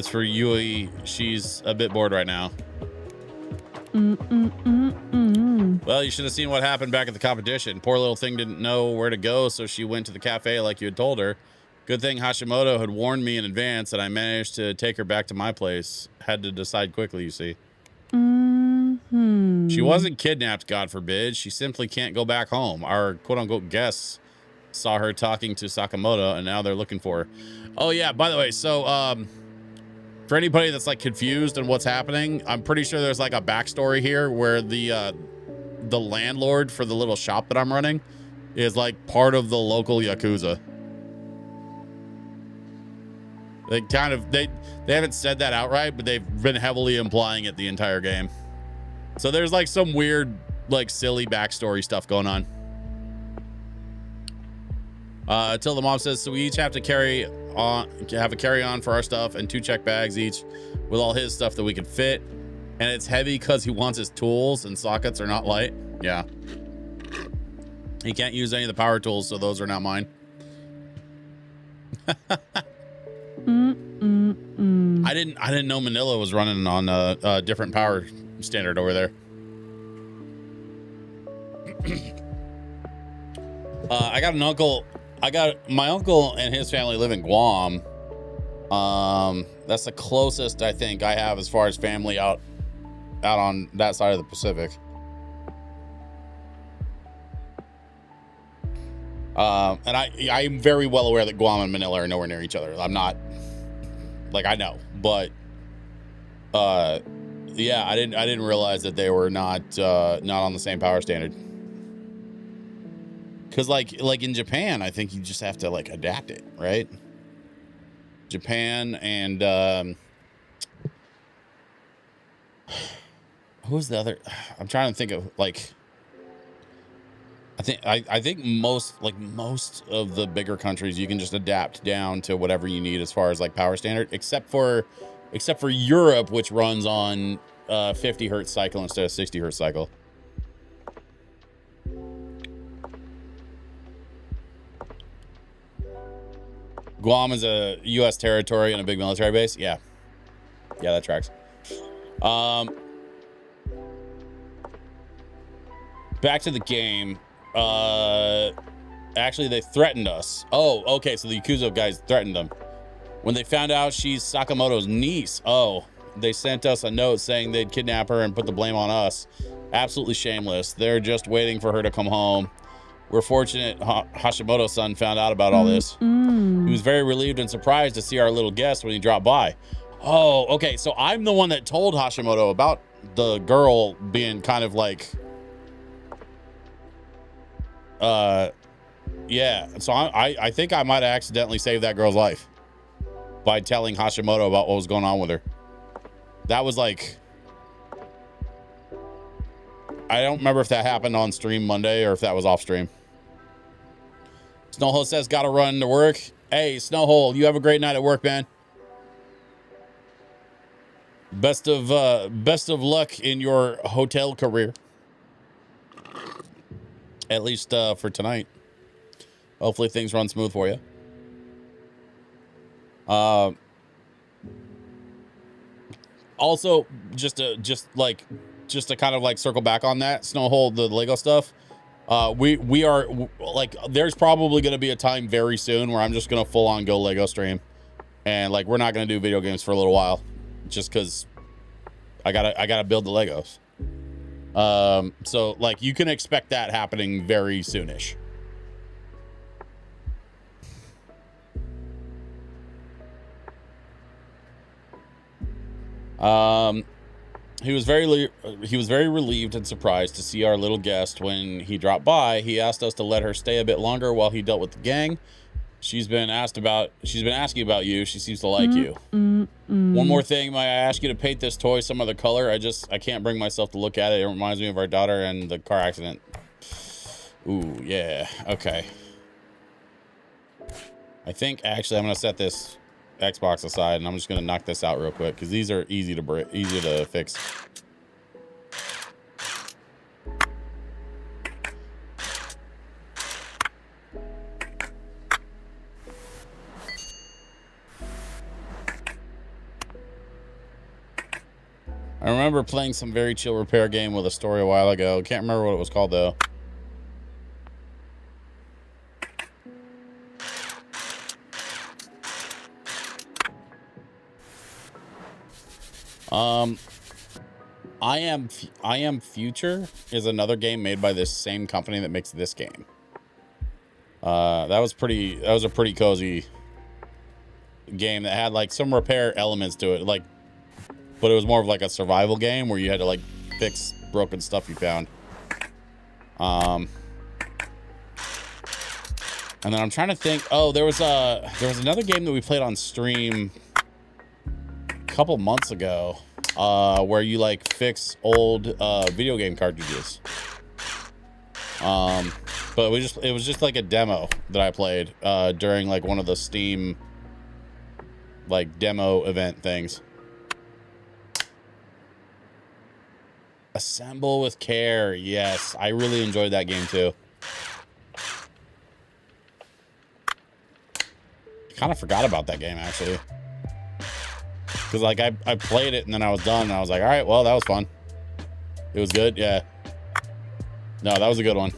for Yui. She's a bit bored right now. Well, you should have seen what happened back at the competition. Poor little thing didn't know where to go, so she went to the cafe like you had told her. Good thing Hashimoto had warned me in advance and I managed to take her back to my place. Had to decide quickly, you see. She wasn't kidnapped, God forbid. She simply can't go back home. Our quote-unquote guests saw her talking to Sakamoto and now they're looking for her. Oh, yeah, by the way, so for anybody that's like confused on what's happening, I'm pretty sure there's like a backstory here where the landlord for the little shop that I'm running is like part of the local Yakuza. They kind of, they haven't said that outright, but they've been heavily implying it the entire game. So there's like some weird, like silly backstory stuff going on. Till the mom says, so we each have to have a carry-on for our stuff and 2 check bags each with all his stuff that we can fit. And it's heavy because he wants his tools and sockets are not light. Yeah. He can't use any of the power tools, so those are not mine. I didn't know Manila was running on a different power standard over there. I got an uncle. My uncle and his family live in Guam. That's the closest I think I have as far as family out on that side of the Pacific. And I'm very well aware that Guam and Manila are nowhere near each other. I'm not like, I know, but yeah, I didn't realize that they were not on the same power standard. Cause like in Japan, I think you just have to like adapt it, right? Japan and who's the other? I'm trying to think of like. I think most of the bigger countries you can just adapt down to whatever you need as far as like power standard, except for Europe, which runs on 50 hertz cycle instead of 60 hertz cycle. Guam is a U.S. territory and a big military base. Yeah. Yeah, that tracks. Back to the game. Actually, they threatened us. Oh, okay. So the Yakuza guys threatened them. When they found out she's Sakamoto's niece, they sent us a note saying they'd kidnap her and put the blame on us. Absolutely shameless. They're just waiting for her to come home. We're fortunate Hashimoto's son found out about all this. He was very relieved and surprised to see our little guest when he dropped by. Oh, okay. So I'm the one that told Hashimoto about the girl being kind of like, yeah. So I think I might have accidentally saved that girl's life by telling Hashimoto about what was going on with her. That was like, I don't remember if that happened on stream Monday or if that was off stream. Snowhole says, gotta run to work. Hey, Snowhole, you have a great night at work, man. Best of luck in your hotel career. At least for tonight. Hopefully things run smooth for you. Also, just to kind of like circle back on that, Snowhole, the Lego stuff. We are like, there's probably going to be a time very soon where I'm just going to full on go Lego stream, and like we're not going to do video games for a little while, just because I gotta build the Legos. So like you can expect that happening very soonish. He was very relieved and surprised to see our little guest when he dropped by. He asked us to let her stay a bit longer while he dealt with the gang. She's been asking about you. She seems to like you. One more thing, may I ask you to paint this toy some other color? I can't bring myself to look at it. It reminds me of our daughter and the car accident. Ooh, yeah. Okay. I think actually I'm gonna set this Xbox aside and I'm just gonna knock this out real quick because these are easy to fix. I remember playing some very chill repair game with a story a while ago. Can't remember what it was called though. I Am Future is another game made by this same company that makes this game. That was a pretty cozy game that had like some repair elements to it, like, but it was more of like a survival game where you had to like fix broken stuff you found. And then I'm trying to think. Oh, there was another game that we played on stream a couple months ago, where you like fix old video game cartridges. But it was just like a demo that I played during like one of the Steam like demo event things. Assemble with Care. Yes, I really enjoyed that game too. Kind of forgot about that game actually, because like I played it and then I was done and I was like, all right, well, that was fun. It was good. Yeah, no, that was a good one.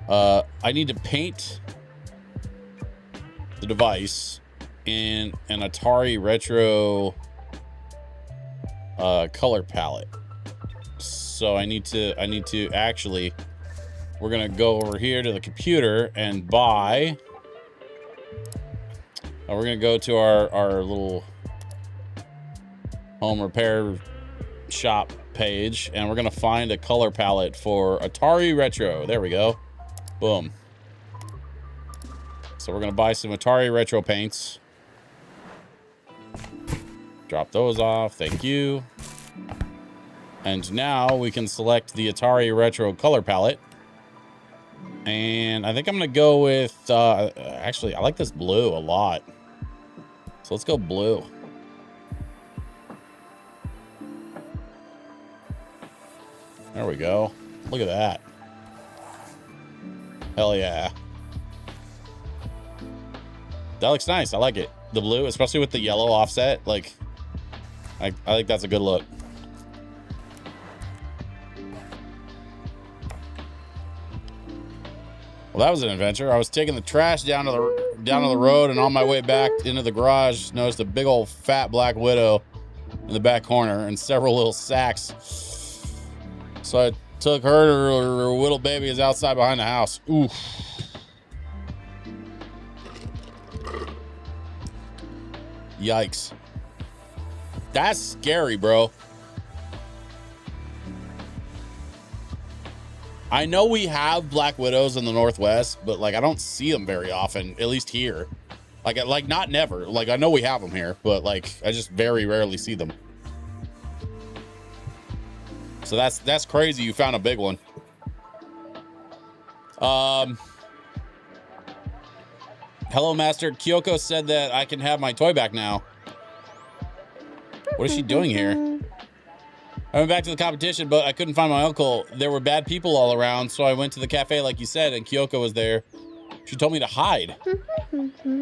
I need to paint the device in an Atari Retro color palette. So I need to actually, we're gonna go over here to the computer and buy. We're gonna go to our little home repair shop page and we're gonna find a color palette for Atari Retro. There we go. Boom. So we're gonna buy some Atari Retro paints. Drop those off. Thank you. And now we can select the Atari Retro color palette. And I think I'm going to go with, actually, I like this blue a lot. So let's go blue. There we go. Look at that. Hell yeah. That looks nice. I like it. The blue, especially with the yellow offset. Like, I think that's a good look. Well, that was an adventure. I was taking the trash down to the road, and on my way back into the garage, noticed a big old fat black widow in the back corner and several little sacks. So I took her little baby is outside behind the house. Oof. Yikes. That's scary, bro. I know we have black widows in the Northwest, but like I don't see them very often, at least here. Like not never. Like I know we have them here, but like I just very rarely see them. So that's crazy. You found a big one. Hello, Master. Kyoko said that I can have my toy back now. What is she doing here? I went back to the competition, but I couldn't find my uncle. There were bad people all around, so I went to the cafe like you said, and Kyoko was there. She told me to hide.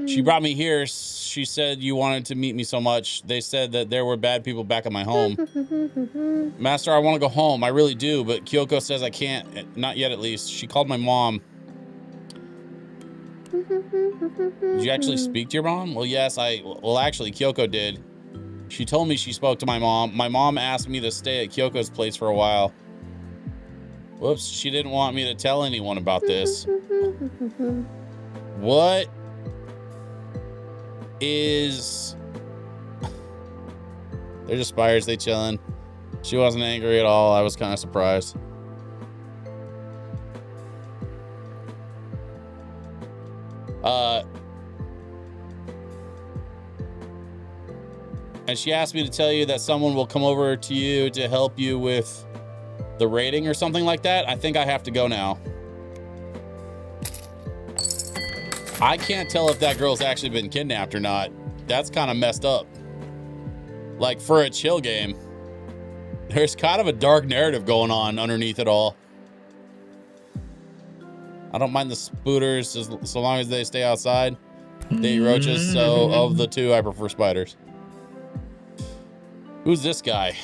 She brought me here. She said you wanted to meet me so much. They said that there were bad people back at my home. Master, I want to go home. I really do, but Kyoko says I can't. Not yet, at least. She called my mom. Did you actually speak to your mom? Well, yes, actually, Kyoko did. She told me she spoke to my mom. My mom asked me to stay at Kyoko's place for a while. Whoops, she didn't want me to tell anyone about this. What is... They're just spiders, they chilling. She wasn't angry at all. I was kind of surprised. And she asked me to tell you that someone will come over to you to help you with the rating or something like that. I think I have to go now. I can't tell if that girl's actually been kidnapped or not. That's kind of messed up. Like, for a chill game, there's kind of a dark narrative going on underneath it all. I don't mind the spooters so long as they stay outside. They eat roaches, so of the two, I prefer spiders. Who's this guy?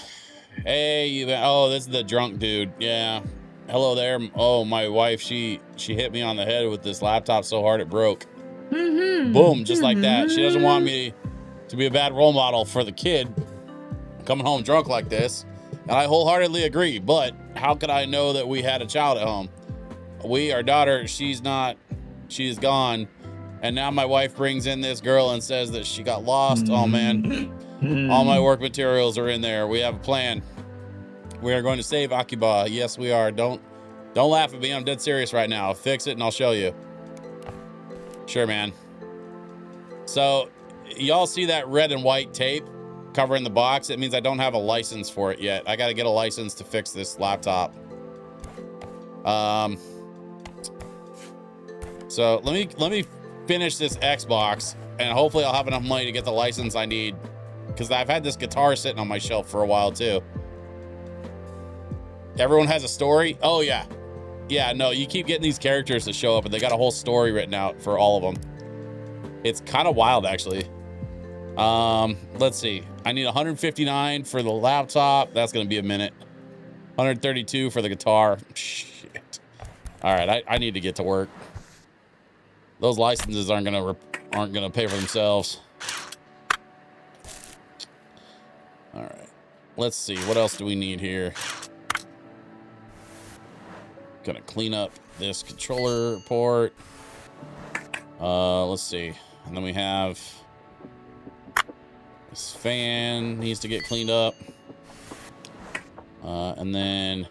Hey, oh, this is the drunk dude. Yeah. Hello there. Oh, my wife, she hit me on the head with this laptop so hard it broke. Boom, just like that. She doesn't want me to be a bad role model for the kid coming home drunk like this. And I wholeheartedly agree, but how could I know that we had a child at home? Our daughter, she's gone. And now my wife brings in this girl and says that she got lost. Oh, man. All my work materials are in there. We have a plan. We are going to save A.K.A. Yes, we are. Don't laugh at me. I'm dead serious right now. Fix it and I'll show you. Sure, man. So y'all see that red and white tape covering the box? It means I don't have a license for it yet. I got to get a license to fix this laptop. So let me finish this Xbox and hopefully I'll have enough money to get the license I need, because I've had this guitar sitting on my shelf for a while too. Everyone has a story. Oh yeah. Yeah, no, you keep getting these characters to show up and they got a whole story written out for all of them. It's kind of wild, actually. Let's see. I need 159 for the laptop. That's going to be a minute. 132 for the guitar. Shit. All right, I need to get to work. Those licenses aren't gonna pay for themselves. All right. Let's see. What else do we need here? Gonna clean up this controller port. Let's see. And then we have this fan needs to get cleaned up. And then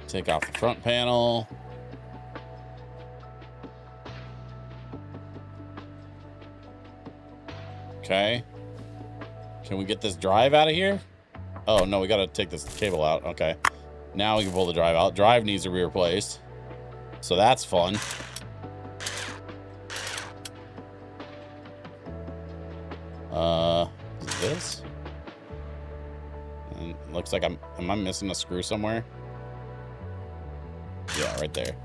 take off the front panel. Okay. Can we get this drive out of here? Oh, no, we got to take this cable out. Okay. Now we can pull the drive out. Drive needs to be replaced. So that's fun. Is this? And looks like am I missing a screw somewhere? Yeah, right there.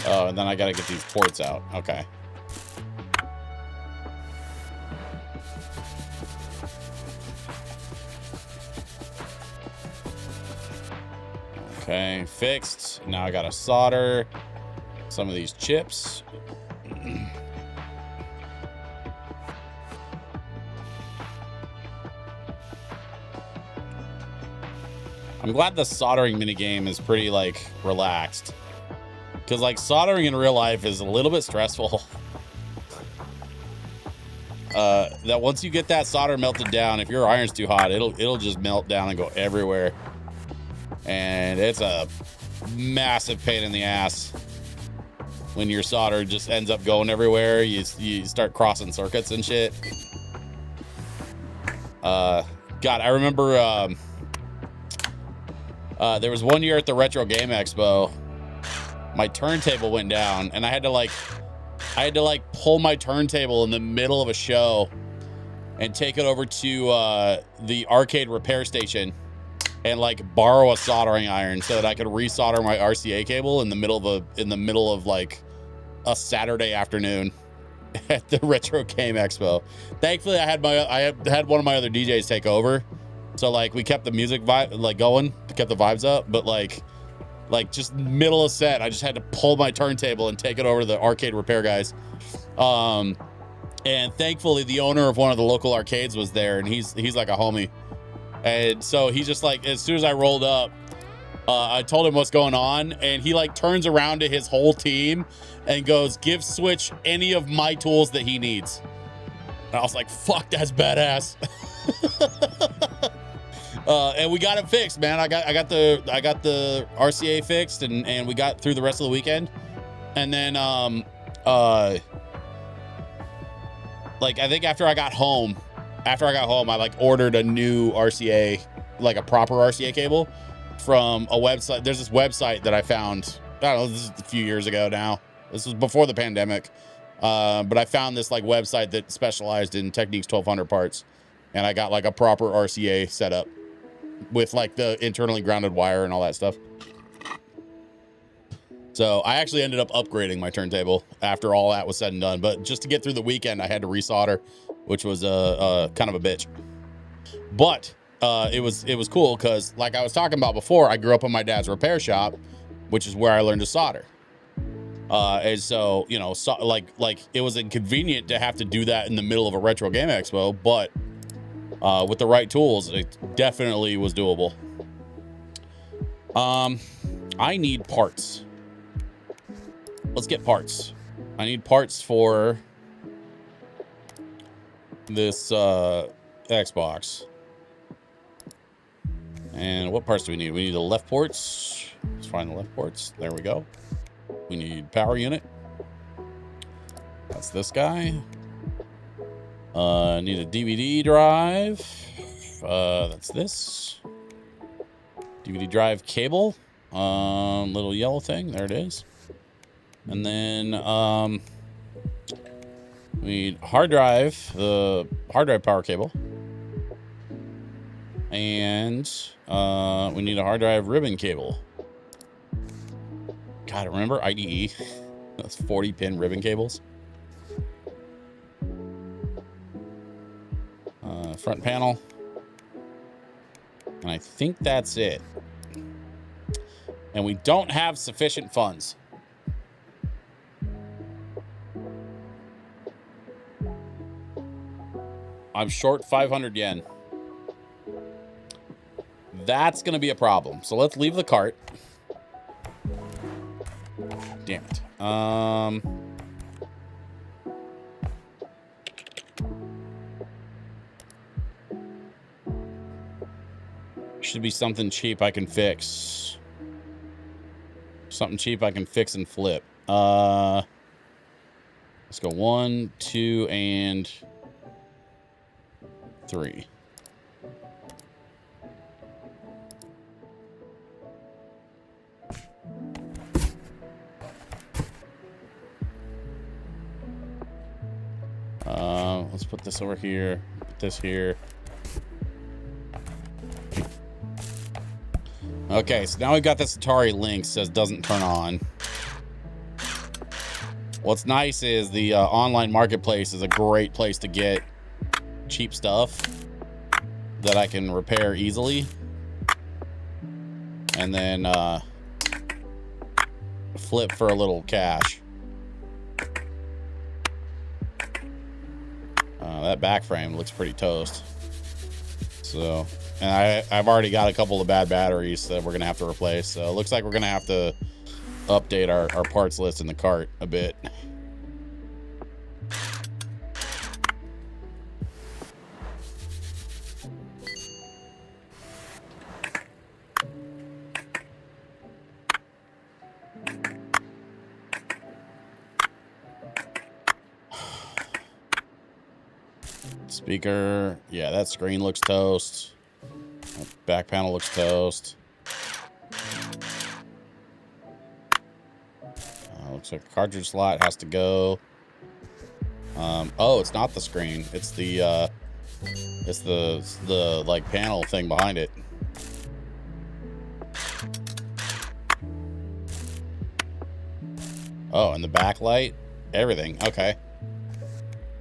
Oh, and then I gotta get these ports out. Okay. Okay, fixed. Now I gotta solder some of these chips. I'm glad the soldering minigame is pretty, like, relaxed. Because, like, soldering in real life is a little bit stressful. That once you get that solder melted down, if your iron's too hot, it'll just melt down and go everywhere. And it's a massive pain in the ass when your solder just ends up going everywhere. You start crossing circuits and shit. God, I remember there was one year at the Retro Game Expo, my turntable went down and I had to like pull my turntable in the middle of a show and take it over to the arcade repair station and like borrow a soldering iron so that I could resolder my RCA cable in the middle of like a Saturday afternoon at the Retro Game Expo. Thankfully, I had one of my other DJs take over, so like we kept the music vibe like going, kept the vibes up. But like just middle of set, I just had to pull my turntable and take it over to the arcade repair guys. And thankfully, the owner of one of the local arcades was there, and he's like a homie. And so he just like, as soon as I rolled up, I told him what's going on, and he like turns around to his whole team and goes, "Give Switch any of my tools that he needs." And I was like, "Fuck, that's badass." And we got it fixed, man. I got the RCA fixed, and we got through the rest of the weekend. And then like I think after I got home, I like ordered a new RCA, like a proper RCA cable from a website. There's this website that I found, I don't know, this is a few years ago now. This was before the pandemic. But I found this like website that specialized in Technics 1200 parts, and I got like a proper RCA setup with like the internally grounded wire and all that stuff. So I actually ended up upgrading my turntable after all that was said and done. But just to get through the weekend, I had to resolder, which was kind of a bitch. But it was cool because, like I was talking about before, I grew up in my dad's repair shop, which is where I learned to solder. And so, you know, like it was inconvenient to have to do that in the middle of a Retro Game Expo, but with the right tools, it definitely was doable. I need parts. Let's get parts. I need parts for this Xbox. And what parts do we need? We need the left ports. Let's find the left ports. There we go. We need power unit. That's this guy. Need a DVD drive. That's this. DVD drive cable. Little yellow thing. There it is. And then we need hard drive. The hard drive power cable. And we need a hard drive ribbon cable. God, remember IDE? Those 40-pin ribbon cables. Front panel. And I think that's it. And we don't have sufficient funds. I'm short 500 yen. That's going to be a problem. So let's leave the cart. Damn it. Should be something cheap I can fix. Something cheap I can fix and flip. Let's go 1, 2, and 3. Let's put this over here. Put this here. Okay, so now we've got this Atari Lynx, says doesn't turn on. What's nice is the online marketplace is a great place to get cheap stuff that I can repair easily. And then flip for a little cash. That back frame looks pretty toast. So, and I've already got a couple of bad batteries that we're going to have to replace. So it looks like we're going to have to update our parts list in the cart a bit. Speaker, yeah, that screen looks toast. That back panel looks toast. Looks like a cartridge slot has to go. Oh, it's not the screen. It's the like panel thing behind it. Oh, and the backlight, everything. Okay.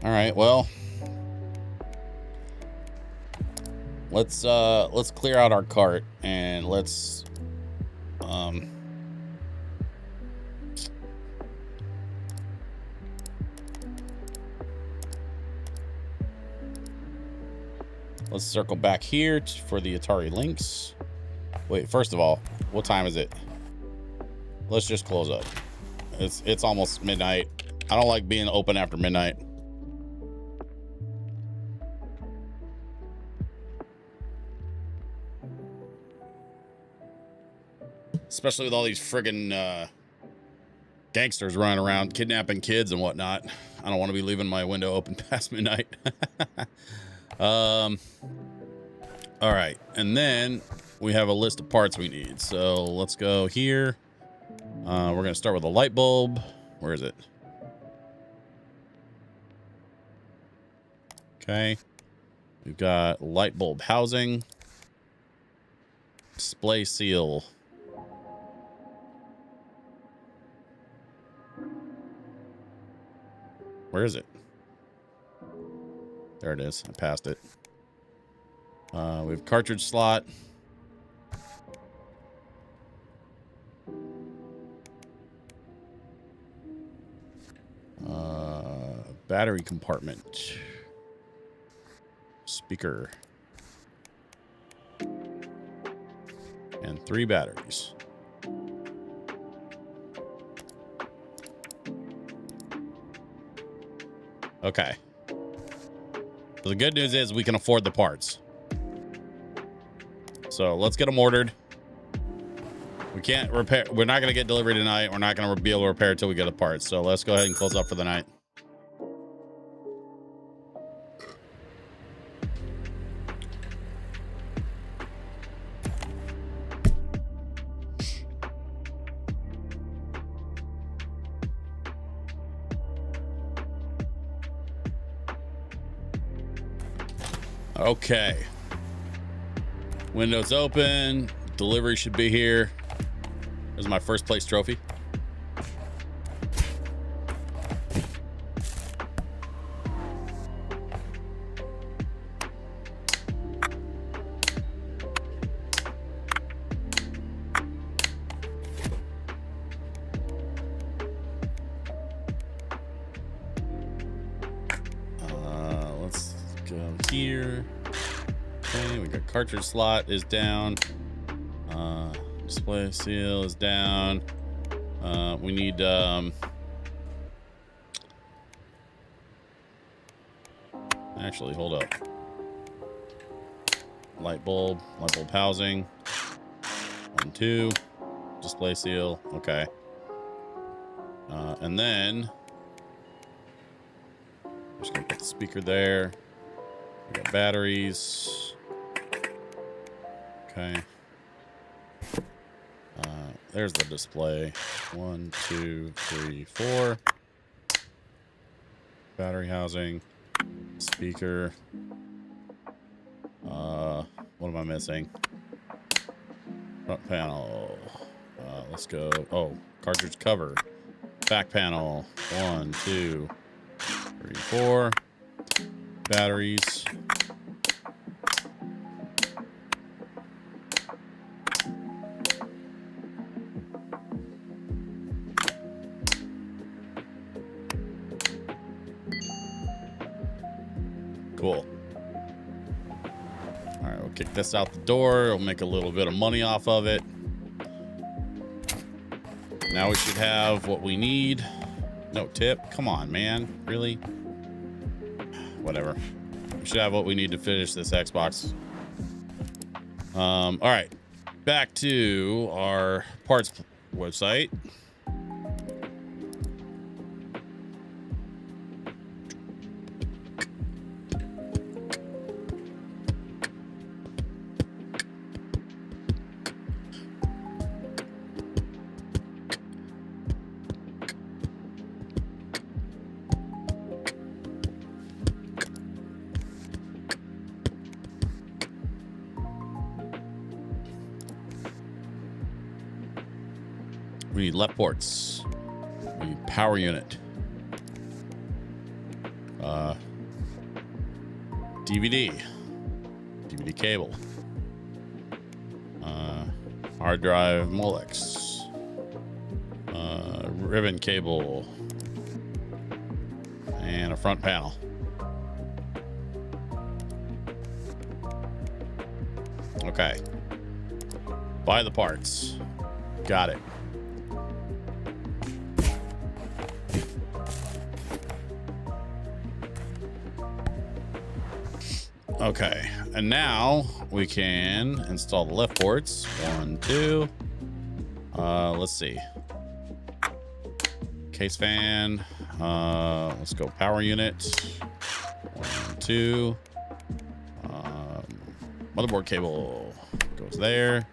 All right. Well, let's clear out our cart and let's let's circle back here for the Atari Lynx. Wait, first of all, what time is it? Let's just close up. It's almost midnight. I don't like being open after midnight. Especially with all these friggin' gangsters running around kidnapping kids and whatnot. I don't want to be leaving my window open past midnight. All right, and then we have a list of parts we need. So let's go here. We're gonna start with a light bulb. Where is it? Okay, we've got light bulb housing, display seal. Where is it? There it is. I passed it. We have cartridge slot. Battery compartment. Speaker. And 3 batteries. Okay. So the good news is we can afford the parts. So let's get them ordered. We can't repair. We're not going to get delivery tonight. We're not going to be able to repair until we get the parts. So let's go ahead and close up for the night. Okay. Windows open. Delivery should be here. This is my first place trophy. Let's go here. Okay, we got cartridge slot is down. Display seal is down. We need actually hold up. Light bulb housing. 1, 2. Display seal. Okay. And then I'm just gonna put the speaker there. We got batteries. Okay. There's the display. 1, 2, 3, 4. Battery housing. Speaker. What am I missing? Front panel. Let's go. Oh, cartridge cover. Back panel. 1, 2, 3, 4. Batteries. Cool. All right, we'll kick this out the door. We'll make a little bit of money off of it. Now we should have what we need. No tip. Come on, man. Really? Whatever. We should have what we need to finish this Xbox. All right. Back to our parts website. We need left ports. We need power unit. DVD cable. Hard drive Molex. Ribbon cable. And a front panel. Okay. Buy the parts. Got it. Okay, and now we can install the left ports. 1, 2. Let's see. Case fan. Let's go power unit. 1, 2. Motherboard cable goes there.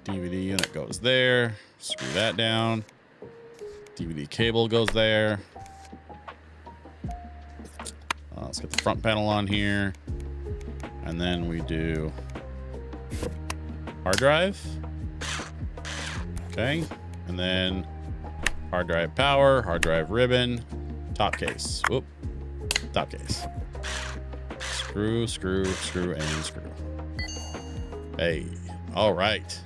DVD unit goes there. Screw that down. DVD cable goes there. Let's get the front panel on here. And then we do hard drive. Okay. And then hard drive power, hard drive ribbon, top case. Whoop. Top case. Screw, screw, screw, and screw. Hey. All right.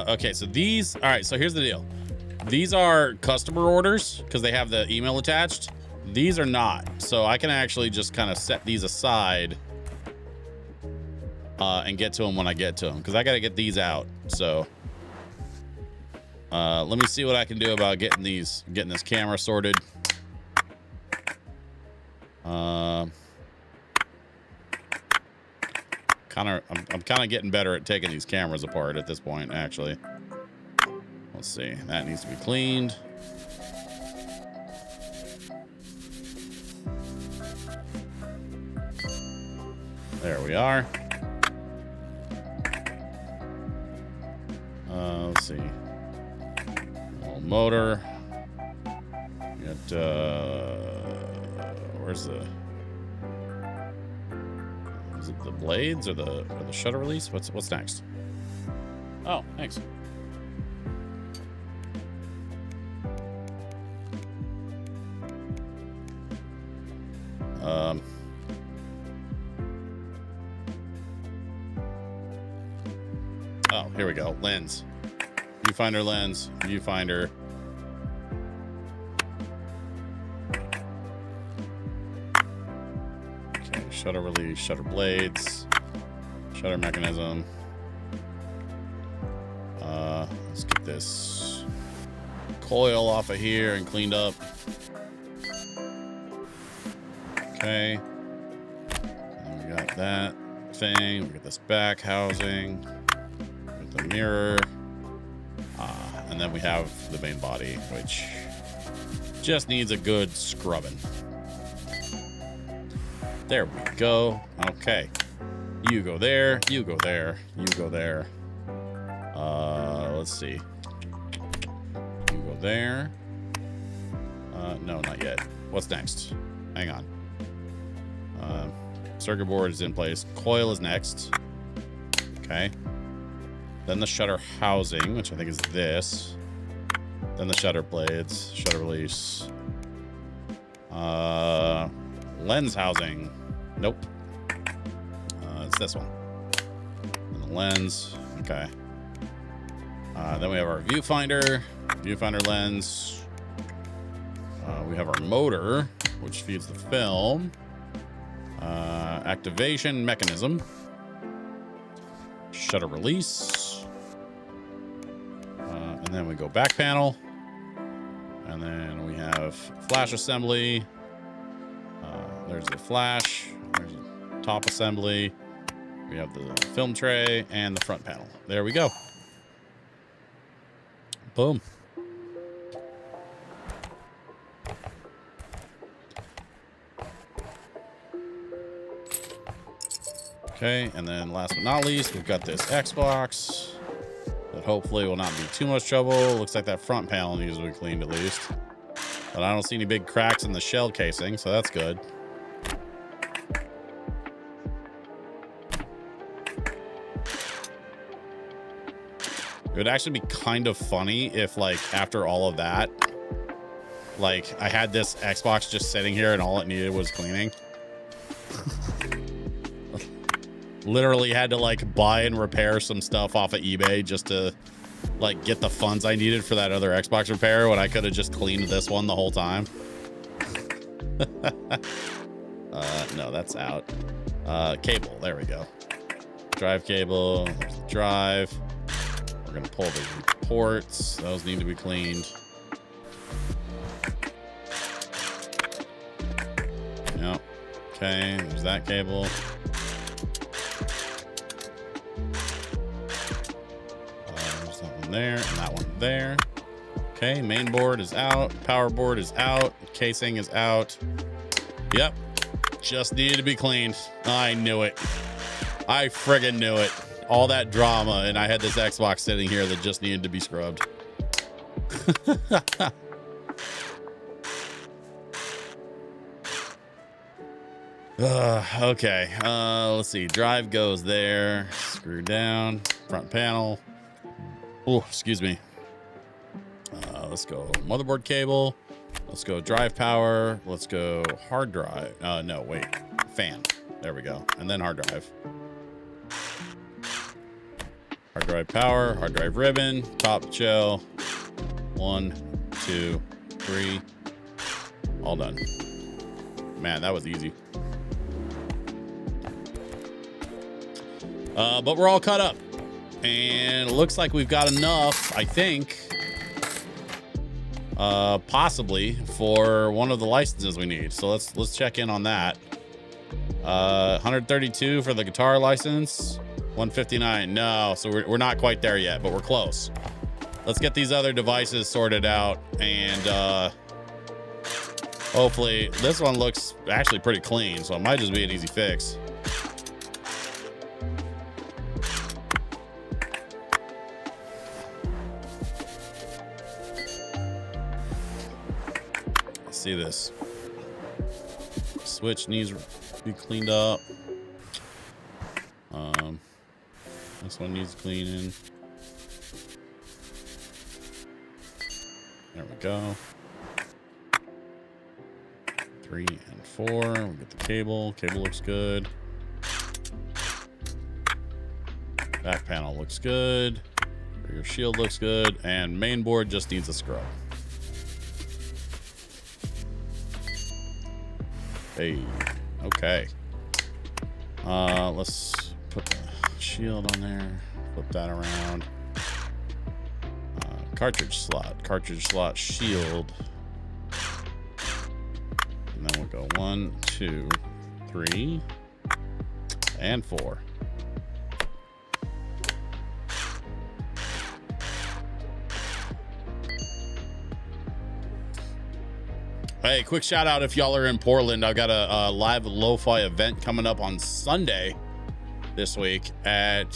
Okay, so these, all right, so here's the deal. These are customer orders because they have the email attached. These are not. So I can actually just kind of set these aside and get to them when I get to them because I got to get these out. So let me see what I can do about getting this camera sorted. I'm kind of getting better at taking these cameras apart at this point, actually. Let's see. That needs to be cleaned. There we are. Let's see. Little motor. Got, where's the... Is it the blades or the shutter release? What's next? Oh, thanks. Oh, here we go. Lens. Viewfinder lens. Viewfinder. Okay, shutter release, shutter blades, shutter mechanism. Let's get this coil off of here and cleaned up. Okay. And we got that thing. We got this back housing. With the mirror. And then we have the main body, which just needs a good scrubbing. There we go. Okay. You go there. You go there. You go there. Let's see. there. No, not yet. What's next? Hang on. Circuit board is in place. Coil is next. Okay. Then the shutter housing, which I think is this. Then the shutter blades, shutter release. Lens housing. Nope. It's this one. And the lens. Okay. Then we have our viewfinder lens. We have our motor, which feeds the film. Activation mechanism. Shutter release. And then we go back panel. And then we have flash assembly. There's the flash. There's the top assembly. We have the film tray and the front panel. There we go. Boom. Okay, and then last but not least, we've got this Xbox that hopefully will not be too much trouble. Looks like that front panel needs to be cleaned at least. But I don't see any big cracks in the shell casing, so that's good. It would actually be kind of funny if, like, after all of that, like, I had this Xbox just sitting here and all it needed was cleaning. Literally had to, like, buy and repair some stuff off of eBay just to, like, get the funds I needed for that other Xbox repair when I could have just cleaned this one the whole time. No, that's out. Cable, there we go. Drive cable, there's the drive. We're gonna pull the ports. Those need to be cleaned. Yep. Okay, there's that cable. There's that one there and that one there. Okay, main board is out. Power board is out. Casing is out. Yep. Just needed to be cleaned. I knew it. I friggin' knew it. All that drama, and I had this Xbox sitting here that just needed to be scrubbed. Okay, let's see. Drive goes there. Screw down. Front panel. Oh, excuse me. Let's go motherboard cable. Let's go drive power. Let's go hard drive. No, wait. Fan. There we go. And then hard drive. Hard drive power, hard drive ribbon, top shell. 1, 2, 3. All done. Man, that was easy. But we're all caught up. And it looks like we've got enough, I think, possibly for one of the licenses we need. So let's check in on that. 132 for the guitar license. 159. No, so we're not quite there yet, but we're close. Let's get these other devices sorted out, and hopefully this one looks actually pretty clean, so it might just be an easy fix. Let's see this. Switch needs to be cleaned up. This one needs cleaning. There we go. 3 and 4. We'll get the cable. Cable looks good. Back panel looks good. Rear shield looks good. And main board just needs a scrub. Hey. Okay. Let's put the shield on there. Flip that around. Cartridge slot, shield. And then we'll go 1, 2, 3, and 4. Hey, quick shout out if y'all are in Portland. I've got a live LoFi event coming up on Sunday this week at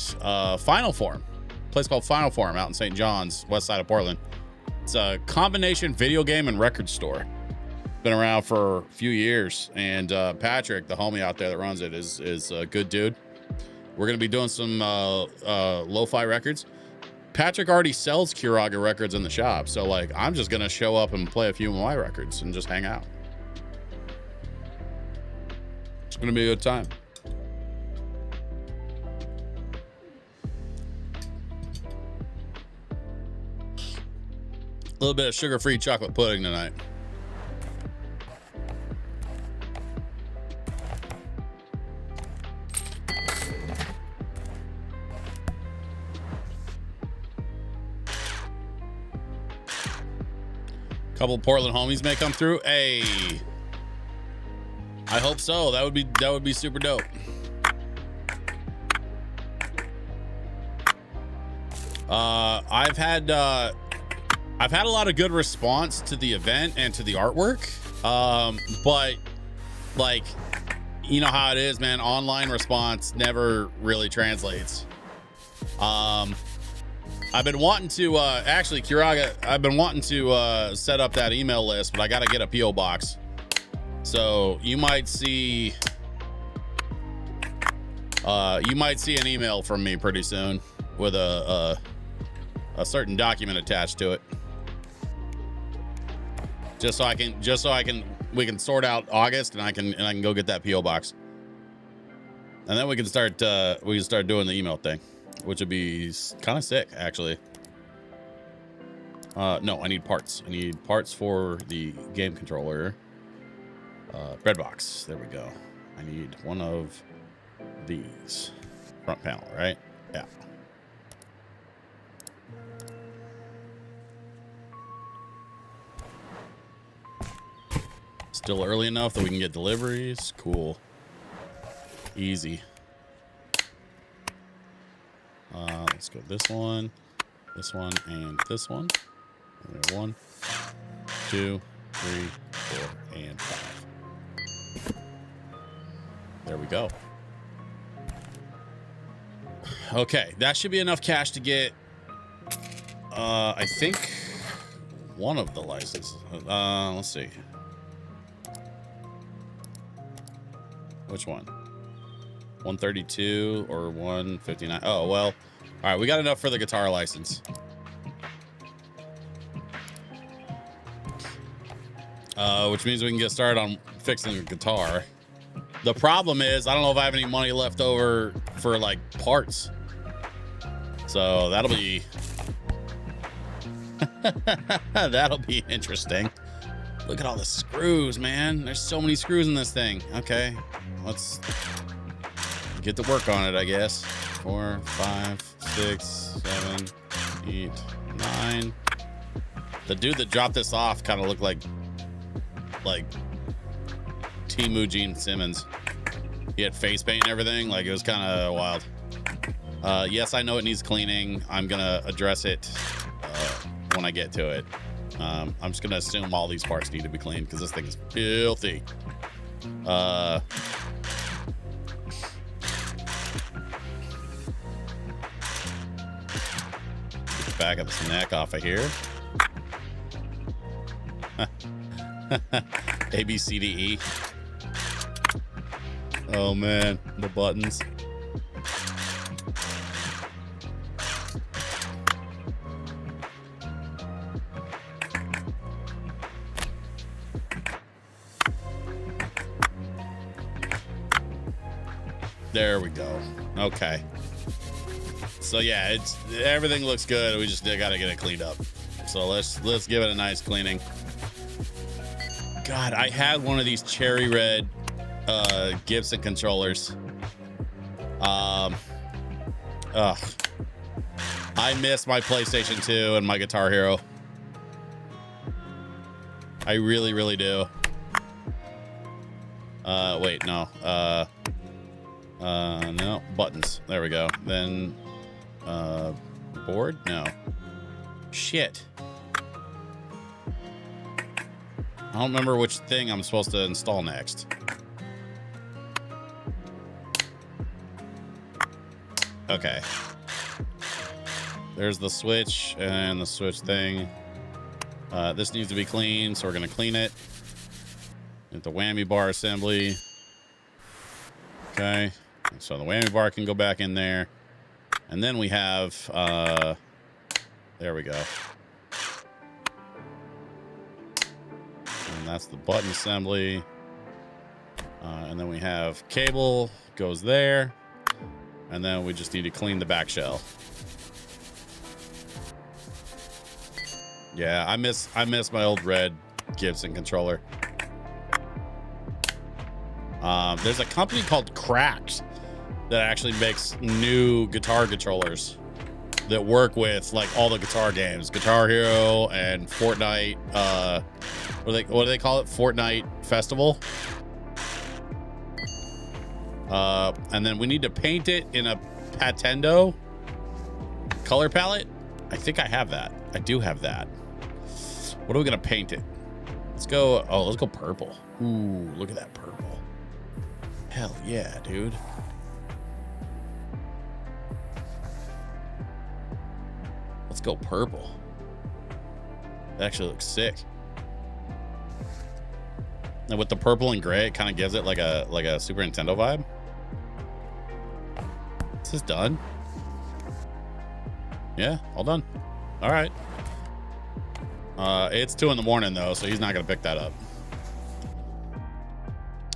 Final Form. A place called Final Form out in St. John's, west side of Portland. It's a combination video game and record store. Been around for a few years, and Patrick, the homie out there that runs it, is a good dude. We're gonna be doing some lo-fi records. Patrick already sells Kiraga records in the shop, so like I'm just gonna show up and play a few of my records and just hang out. It's gonna be a good time. A little bit of sugar-free chocolate pudding tonight. Couple Portland homies may come through. Hey, I hope so. That would be super dope. I've had a lot of good response to the event and to the artwork. But like, you know how it is, man. Online response never really translates. I've been wanting to actually, Kiraga, I've been wanting to set up that email list, but I got to get a PO box. So you might see an email from me pretty soon with a certain document attached to it. Just so we can sort out August, and I can go get that PO box, and then we can start doing the email thing, which would be kind of sick, actually. No, I need parts. I need parts for the game controller. Breadbox. There we go. I need one of these. Front panel, right? Yeah. Still early enough that we can get deliveries. Cool. Easy. Let's go this one, and this one. 1, 2, 3, 4, and 5. There we go. Okay, that should be enough cash to get, I think, one of the licenses. Let's see. Which one? 132 or 159? Oh, well. All right, we got enough for the guitar license. Which means we can get started on fixing the guitar. The problem is, I don't know if I have any money left over for, like, parts. So that'll be... that'll be interesting. Look at all the screws, man. There's so many screws in this thing. Okay, let's get to work on it, I guess. 4, 5, 6, 7, 8, 9. The dude that dropped this off kind of looked like Temu Gene Simmons. He had face paint and everything. Like, it was kind of wild. Yes, I know it needs cleaning. I'm gonna address it when I get to it. I'm just gonna assume all these parts need to be cleaned because this thing is filthy. Get the back of this neck off of here. A, B, C, D, E. Oh man, the buttons. There we go. Okay. So yeah, everything looks good. We just gotta get it cleaned up. So let's give it a nice cleaning. God, I had one of these cherry red Gibson controllers. I miss my PlayStation 2 and my Guitar Hero. I really, really do. Wait, no. No, buttons. There we go. Then, board? No. Shit. I don't remember which thing I'm supposed to install next. Okay. There's the switch and the switch thing. This needs to be clean, so we're gonna clean it. Get the whammy bar assembly. Okay, so the whammy bar can go back in there. And then we have, there we go. And that's the button assembly. And then we have cable goes there. And then we just need to clean the back shell. Yeah, I miss my old red Gibson controller. There's a company called Cracked that actually makes new guitar controllers that work with like all the guitar games, Guitar Hero and Fortnite. What do they call it? Fortnite Festival. And then we need to paint it in a Patendo color palette. I think I have that. I do have that. What are we gonna paint it? Let's go. Oh, let's go purple. Ooh, look at that purple. Hell yeah, dude. Let's go purple. That actually looks sick. And with the purple and gray, it kind of gives it like a Super Nintendo vibe. This is done. Yeah, all done. All right. It's 2 in the morning though, so he's not gonna pick that up.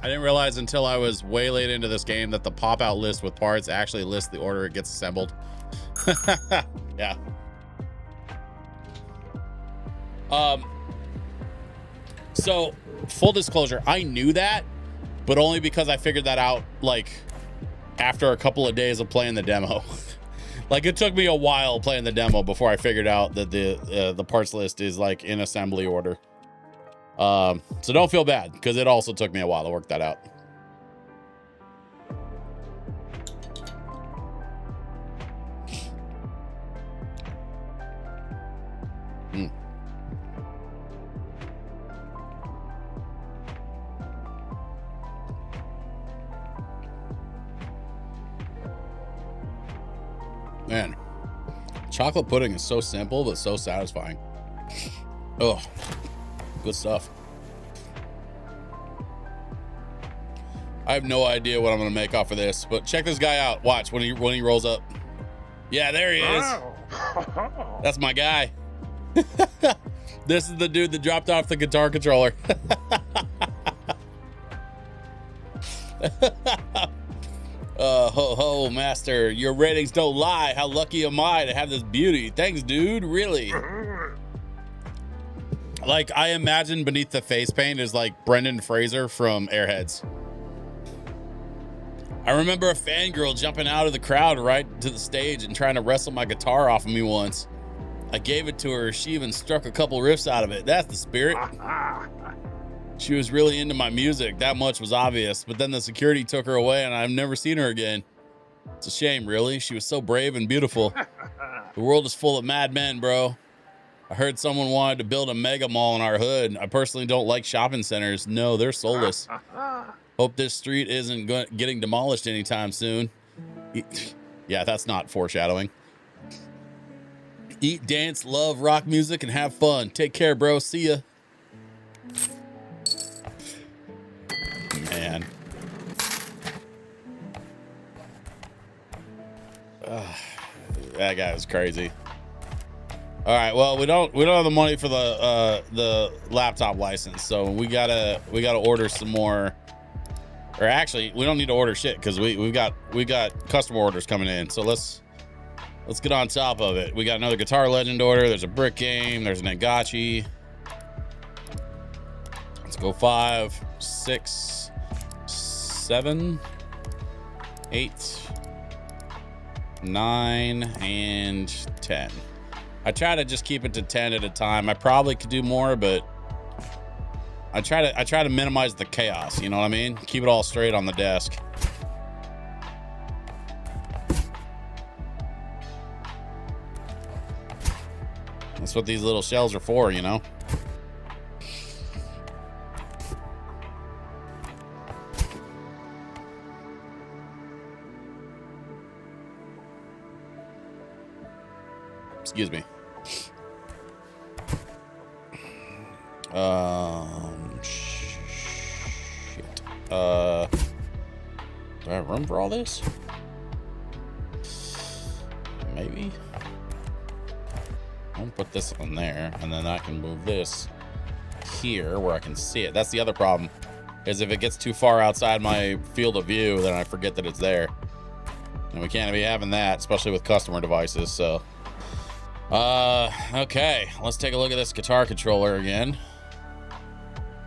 I didn't realize until I was way late into this game that the pop-out list with parts actually lists the order it gets assembled. Yeah. So full disclosure, I knew that, but only because I figured that out like after a couple of days of playing the demo. Like it took me a while playing the demo before I figured out that the parts list is like in assembly order. So don't feel bad because it also took me a while to work that out. Man, chocolate pudding is so simple but so satisfying. Oh, good stuff. I have no idea what I'm gonna make off of this, but check this guy out. Watch when he rolls up. Yeah, there he is. That's my guy. This is the dude that dropped off the guitar controller. Ho ho, master, your ratings don't lie. How lucky am I to have this beauty? Thanks, dude. Really? Like, I imagine beneath the face paint is like Brendan Fraser from Airheads. I remember a fangirl jumping out of the crowd right to the stage and trying to wrestle my guitar off of me once. I gave it to her. She even struck a couple riffs out of it. That's the spirit. She was really into my music. That much was obvious. But then the security took her away and I've never seen her again. It's a shame, really. She was so brave and beautiful. The world is full of madmen, bro. I heard someone wanted to build a mega mall in our hood. I personally don't like shopping centers. No, they're soulless. Hope this street isn't getting demolished anytime soon. Yeah, that's not foreshadowing. Eat, dance, love, rock music, and have fun. Take care, bro. See ya. Man. That guy was crazy. All right, well, we don't have the money for the laptop license, so we gotta order some more. Or actually, we don't need to order shit because we got customer orders coming in. So let's get on top of it. We got another Guitar Legend order. There's a brick game. There's an Engachi. Let's go 5, 6, 7, 8, 9, and 10. I try to just keep it to 10 at a time. I probably could do more, but I try to minimize the chaos, you know what I mean? Keep it all straight on the desk. That's what these little shells are for, you know? Excuse me. Shit. Do I have room for all this? Maybe. I'll put this on there, and then I can move this here where I can see it. That's the other problem, is if it gets too far outside my field of view, then I forget that it's there. And we can't be having that, especially with customer devices, so. Okay, let's take a look at this guitar controller again.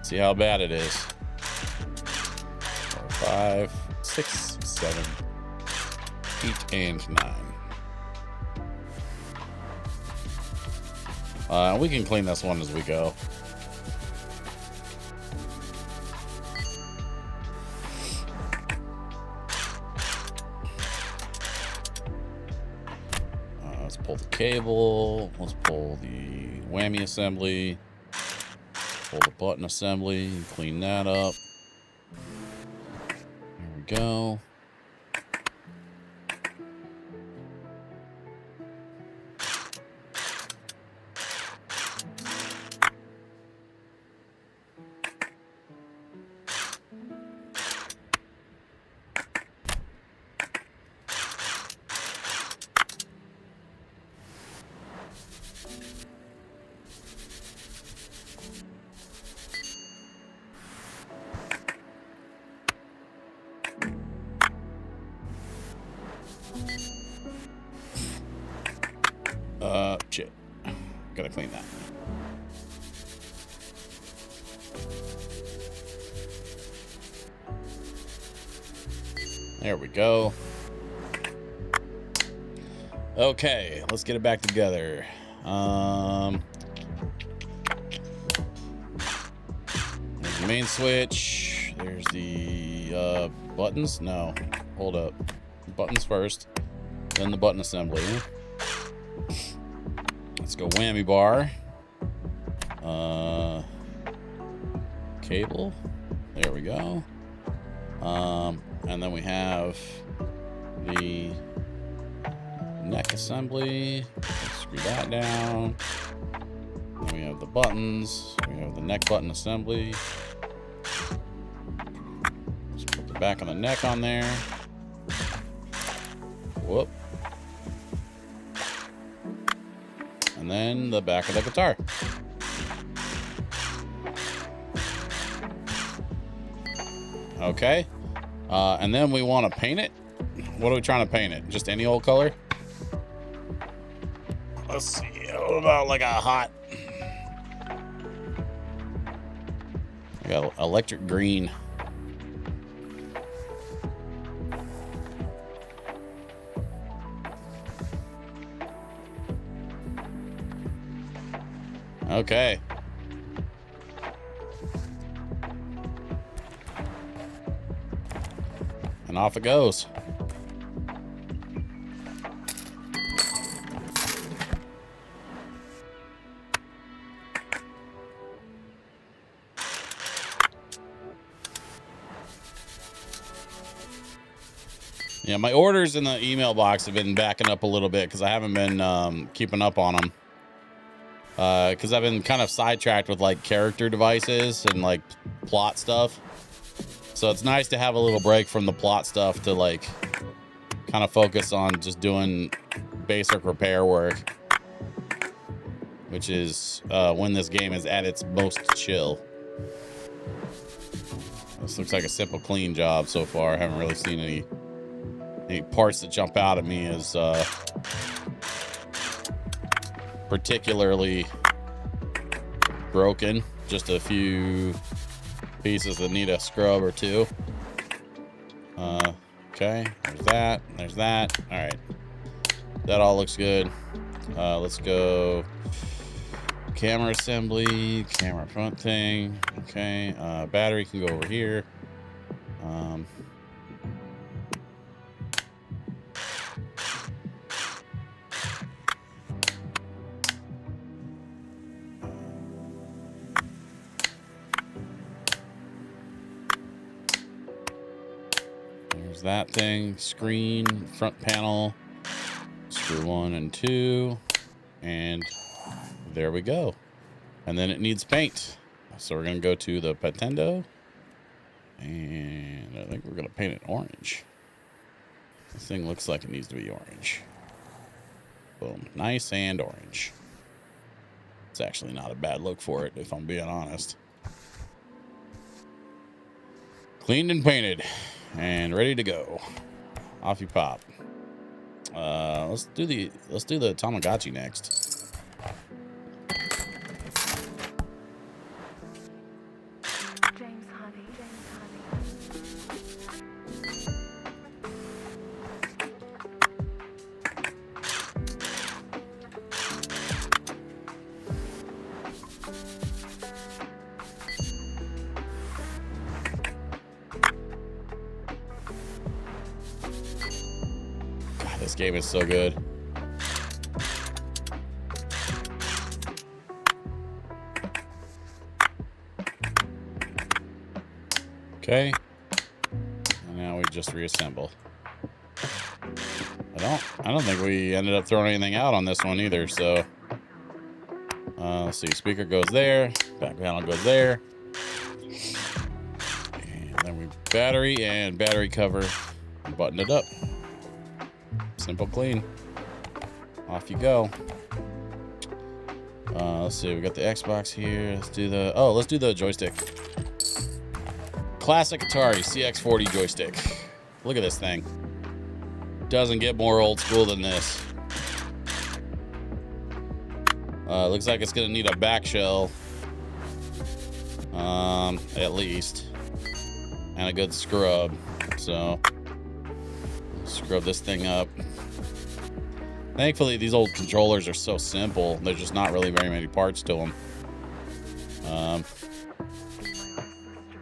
See how bad it is. 4, 5, 6, 7, 8, and 9. We can clean this one as we go. Let's pull the cable. Let's pull the whammy assembly. Pull the button assembly. Clean that up. There we go. Shit. Gotta clean that. There we go. Okay, let's get it back together. There's the main switch. There's the buttons. No, hold up. Buttons first, then the button assembly. Let's go whammy bar. Cable. There we go. And then we have the neck assembly. Let's screw that down. Then we have the buttons. We have the neck button assembly. Let's put the back of the neck on there. Whoop. And then the back of the guitar. Okay. And then we want to paint it. What are we trying to paint it? Just any old color? Let's see. What about like a hot... I got electric green. Okay. And off it goes. Yeah, my orders in the email box have been backing up a little bit because I haven't been keeping up on them. Because I've been kind of sidetracked with like character devices and like plot stuff. So it's nice to have a little break from the plot stuff to like kind of focus on just doing basic repair work, which is when this game is at its most chill. This looks like a simple, clean job so far. I haven't really seen any parts that jump out at me as particularly broken. Just a few pieces that need a scrub or two. Okay, there's that. All right, that all looks good. Let's go camera assembly, camera front thing. Okay, battery can go over here. That thing, screen, front panel, screw 1 and 2, and there we go. And then it needs paint. So we're gonna go to the Patendo, and I think we're gonna paint it orange. This thing looks like it needs to be orange. Boom, nice and orange. It's actually not a bad look for it, if I'm being honest. Cleaned and painted, and ready to go. Off you pop. Let's do the Tamagotchi next. This game is so good. Okay. And now we just reassemble. I don't think we ended up throwing anything out on this one either, so let's see. Speaker goes there, back panel goes there. And then we battery cover, button it up. Simple clean. Off you go. Let's see, we got the Xbox here. Let's do the joystick. Classic Atari CX40 joystick. Look at this thing. Doesn't get more old school than this. Looks like it's gonna need a back shell. At least. And a good scrub. So scrub this thing up. Thankfully, these old controllers are so simple. There's just not really very many parts to them.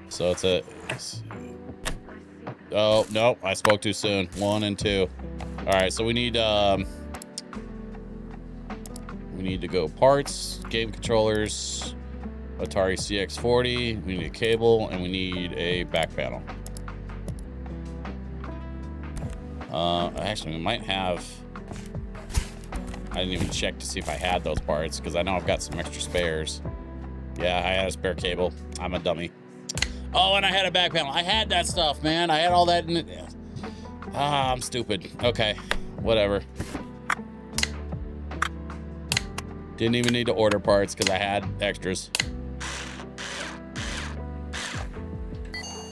So oh, no, I spoke too soon. 1 and 2. All right, so we need to go parts, game controllers, Atari CX40. We need a cable, and we need a back panel. Actually, we might have... I didn't even check to see if I had those parts, because I know I've got some extra spares. Yeah, I had a spare cable. I'm a dummy. Oh, and I had a back panel. I had that stuff, man. I had all that in it. Ah, I'm stupid. Okay, whatever. Didn't even need to order parts, because I had extras.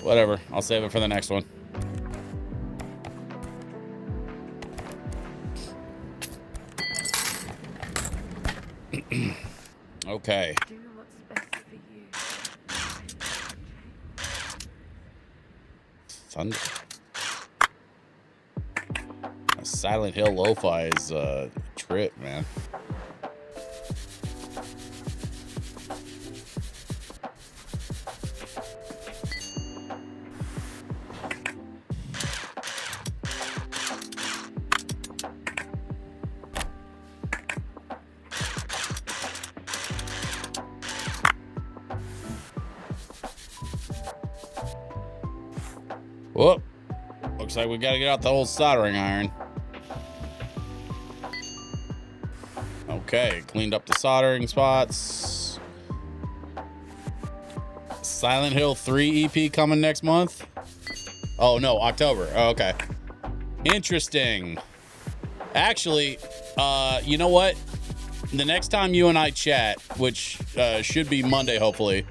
Whatever. I'll save it for the next one. Okay. Do what's best for you. Thunder. Silent Hill Lo-Fi is a trip, man. Whoop. Looks like we got to get out the old soldering iron. Okay, cleaned up the soldering spots. Silent Hill 3 EP coming next month? Oh, no, October. Oh, okay. Interesting. Actually, you know what? The next time you and I chat, which should be Monday, hopefully,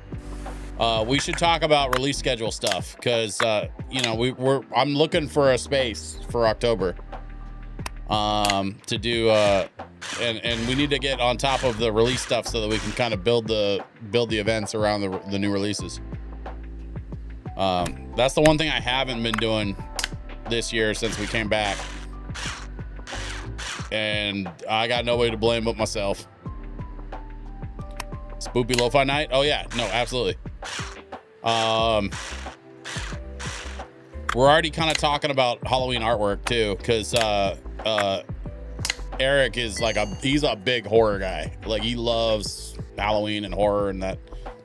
we should talk about release schedule stuff, because you know, I'm looking for a space for October to do and we need to get on top of the release stuff so that we can kind of build the events around the new releases. That's the one thing I haven't been doing this year since we came back, and I got nobody to blame but myself. Spoopy Lo-Fi night? Oh yeah, no, absolutely. We're already kind of talking about Halloween artwork too, because Eric is like he's a big horror guy. Like, he loves Halloween and horror and that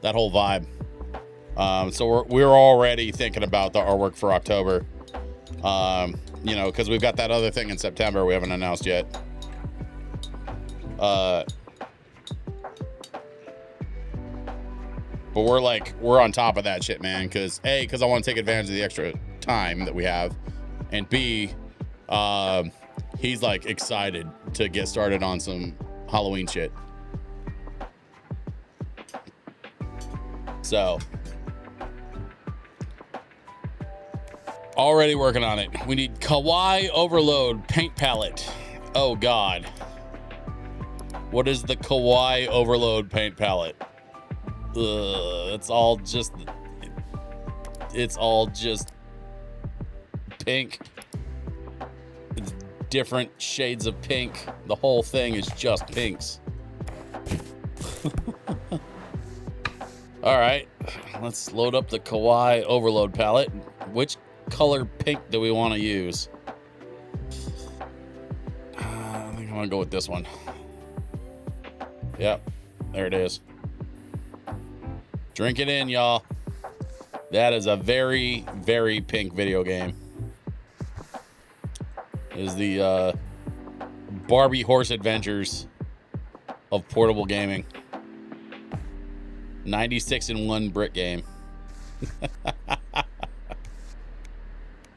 whole vibe. So we're already thinking about the artwork for October. You know, because we've got that other thing in September we haven't announced yet. But we're on top of that shit, man. Because A, because I want to take advantage of the extra time that we have, and B, he's like excited to get started on some Halloween shit. So already working on it. We need Kawaii Overload paint palette. Oh God. What is the Kawaii Overload paint palette? It's all just pink. It's different shades of pink. The whole thing is just pinks. All right, let's load up the Kawaii Overload palette. Which color pink do we want to use? I think I'm gonna go with this one. Yep, there it is. Drink it in, y'all. That is a very, very pink video game. It is the Barbie Horse Adventures of portable gaming. 96-in-1 brick game.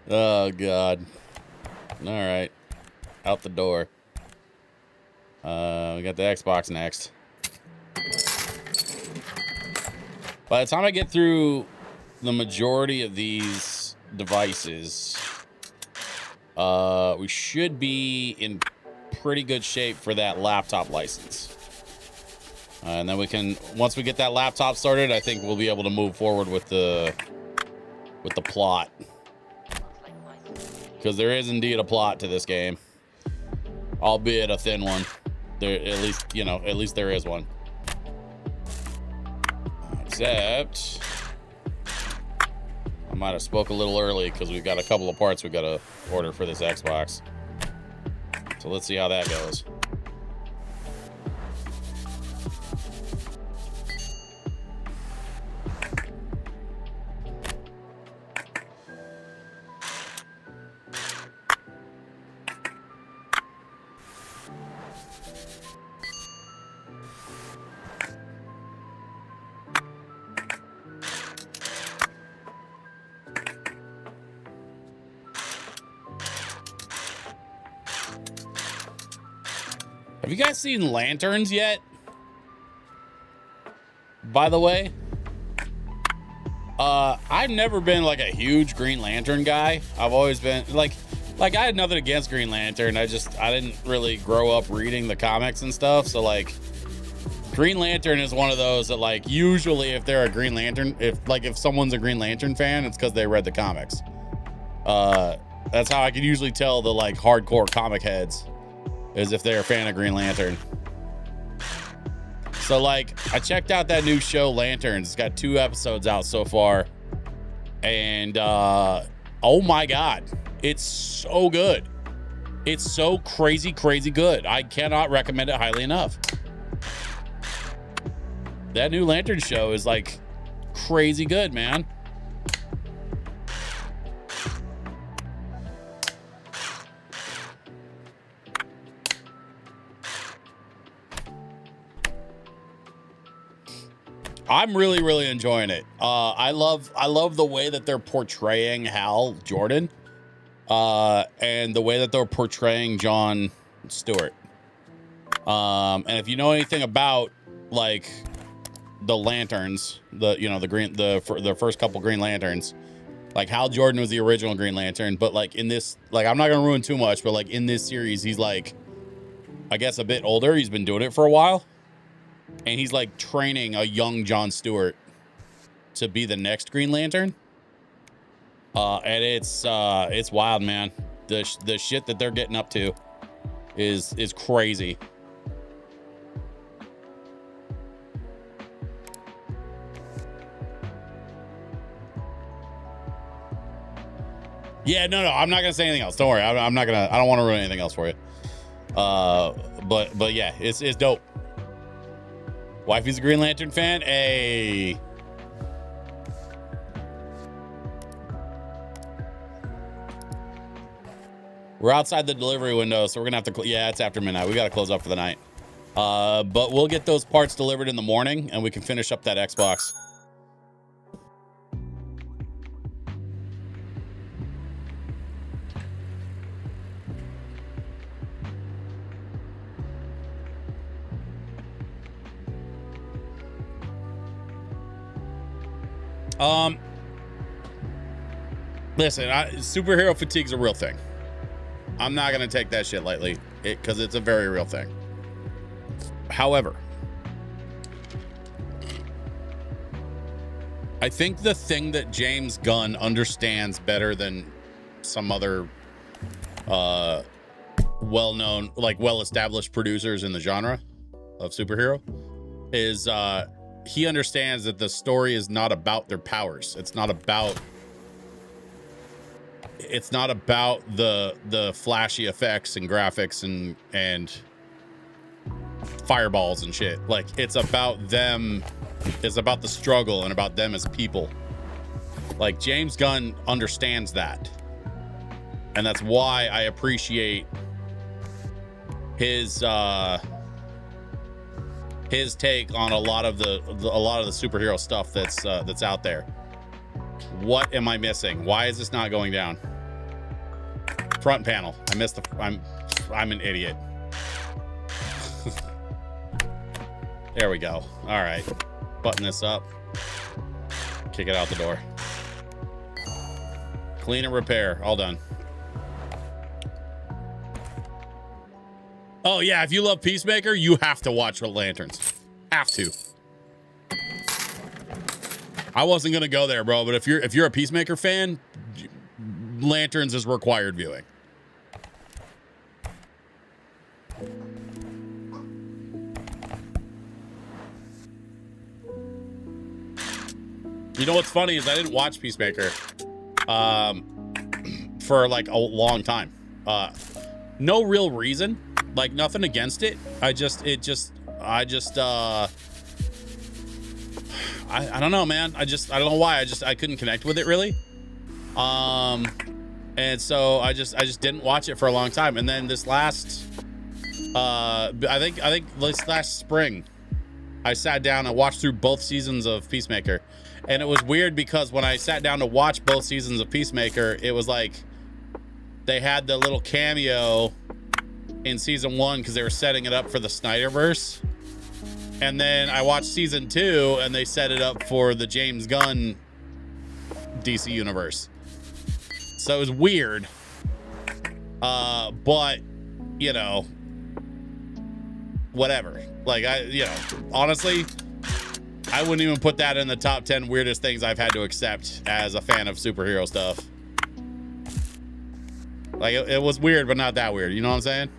Oh God. All right, out the door. We got the Xbox next. By the time I get through the majority of these devices, we should be in pretty good shape for that laptop license. And then we can, once we get that laptop started, I think we'll be able to move forward with the plot. Because there is indeed a plot to this game, albeit a thin one. There, at least there is one. Except I might have spoke a little early because we've got a couple of parts we got to order for this Xbox. So let's see how that goes. Have you guys seen lanterns yet? By the way, I've never been like a huge Green Lantern guy. I've always been like I had nothing against Green Lantern. I didn't really grow up reading the comics and stuff. So like Green Lantern is one of those that like usually if they're a Green Lantern, if someone's a Green Lantern fan, it's because they read the comics. That's how I can usually tell the like hardcore comic heads. Is if they're a fan of Green Lantern. So like I checked out that new show Lanterns. It's got 2 episodes out so far, and oh my God, it's so good. It's so crazy good. I cannot recommend it highly enough. That new Lantern show is like crazy good, man. I'm really enjoying it. I love the way that they're portraying Hal Jordan, and the way that they're portraying John Stewart. And if you know anything about like the Lanterns, the first couple Green Lanterns, like Hal Jordan was the original Green Lantern, but like in this, like I'm not gonna ruin too much, but like in this series, he's like, I guess a bit older. He's been doing it for a while. And he's like training a young John Stewart to be the next Green Lantern. And it's wild, man. The shit that they're getting up to is crazy. Yeah, no, I'm not gonna say anything else. Don't worry. I don't want to ruin anything else for you. But yeah, it's dope. Wifey's a Green Lantern fan. Hey. We're outside the delivery window, so we're gonna have to. Yeah, it's after midnight. We gotta close up for the night. But we'll get those parts delivered in the morning, and we can finish up that Xbox. Listen, superhero fatigue's a real thing. I'm not gonna take that shit lightly, because it's a very real thing. However, I think the thing that James Gunn understands better than some other well-known, like well-established producers in the genre of superhero is he understands that the story is not about their powers. It's not about the flashy effects and graphics and fireballs and shit. Like, it's about them. It's about the struggle and about them as people. Like, James Gunn understands that, and that's why I appreciate his take on a lot of the superhero stuff that's out there. What am I missing? Why is this not going down? Front panel. I missed the. I'm an idiot. There we go. All right. Button this up. Kick it out the door. Clean and repair. All done. Oh yeah, if you love Peacemaker, you have to watch Lanterns. Have to. I wasn't gonna go there, bro, but if you're a Peacemaker fan, Lanterns is required viewing. You know what's funny is I didn't watch Peacemaker for like a long time. No real reason, like nothing against it. I don't know, man. I don't know why. I couldn't connect with it really. And so I just didn't watch it for a long time. And then this last, I think this last spring, I sat down and watched through both seasons of Peacemaker. And it was weird because when I sat down to watch both seasons of Peacemaker, it was like they had the little cameo in season 1 because they were setting it up for the Snyderverse. And then I watched season 2 and they set it up for the James Gunn DC universe. So it was weird. But, you know, whatever. Like, honestly, I wouldn't even put that in the top 10 weirdest things I've had to accept as a fan of superhero stuff. Like, it was weird, but not that weird. You know what I'm saying?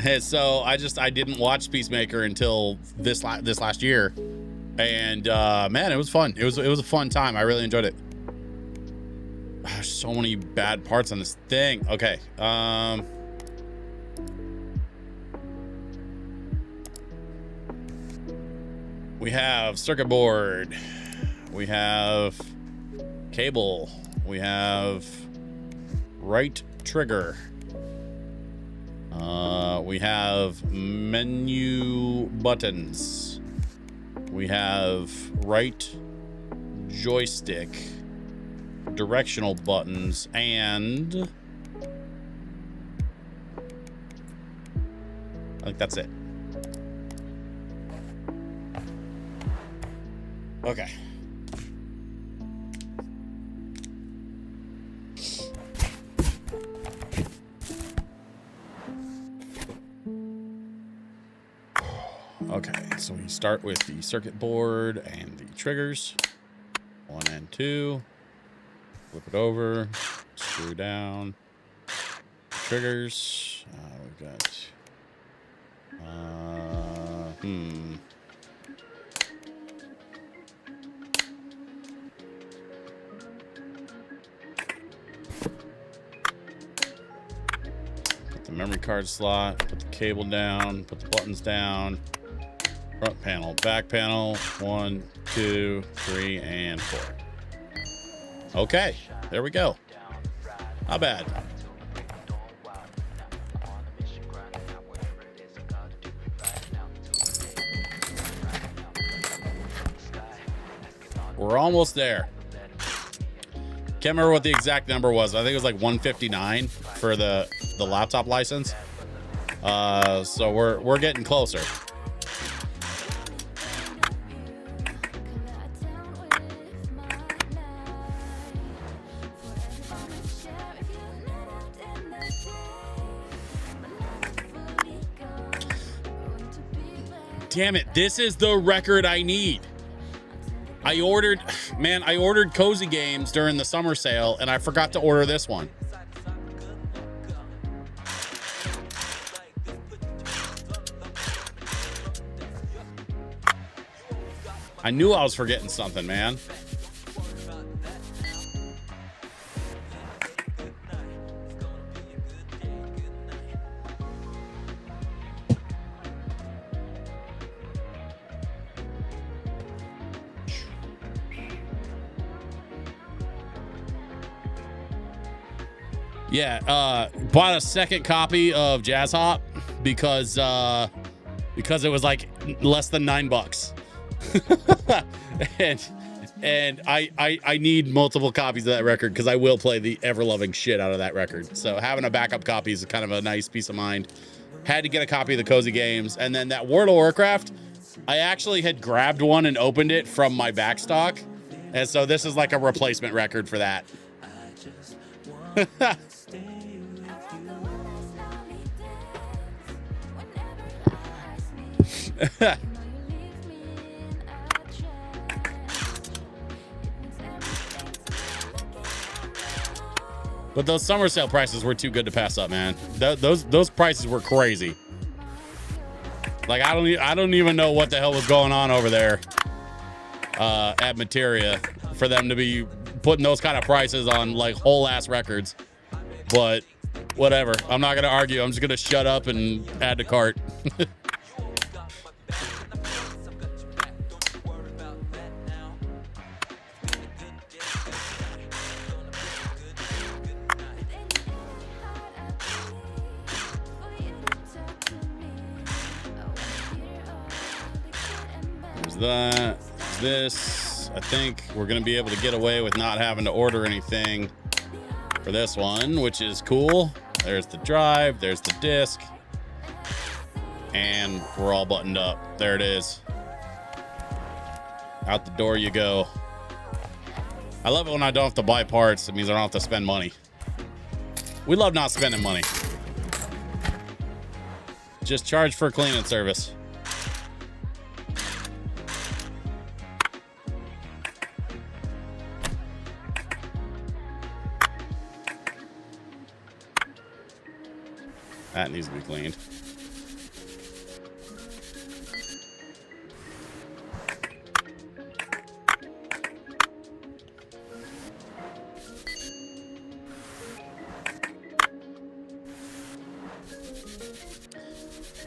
And so I didn't watch Peacemaker until this last year. And, man, it was fun. It was a fun time. I really enjoyed it. There's so many bad parts on this thing. Okay. We have circuit board. We have cable. We have right trigger. We have menu buttons. We have right joystick, directional buttons, and I think that's it. Okay. Okay, so we start with the circuit board and the triggers. 1 and 2. Flip it over. Screw down. Triggers. We've got... Put the memory card slot. Put the cable down. Put the buttons down. Front panel, back panel, 1, 2, 3, and 4. Okay, there we go. Not bad. We're almost there. Can't remember what the exact number was. I think it was like 159 for the laptop license. So we're getting closer. damn it. This is the record I need. I ordered Cozy Games during the summer sale, and I forgot to order this one. I knew I was forgetting something, man. Yeah, bought a second copy of Jazz Hop because it was like less than $9. and I need multiple copies of that record because I will play the ever-loving shit out of that record. So having a backup copy is kind of a nice peace of mind. Had to get a copy of the Cozy Games, and then that World of Warcraft, I actually had grabbed one and opened it from my backstock, and so this is like a replacement record for that. But those summer sale prices were too good to pass up, man. Those prices were crazy. Like I don't even know what the hell was going on over there at Materia for them to be putting those kind of prices on like whole ass records. But whatever. I'm not gonna argue. I'm just gonna shut up and add to cart. That this I think we're gonna be able to get away with not having to order anything for this one, which is cool. There's the drive, there's the disc, and we're all buttoned up. There it is. Out the door you go. I love it when I don't have to buy parts. It means I don't have to spend money. We love not spending money. Just charge for cleaning service. That needs to be cleaned.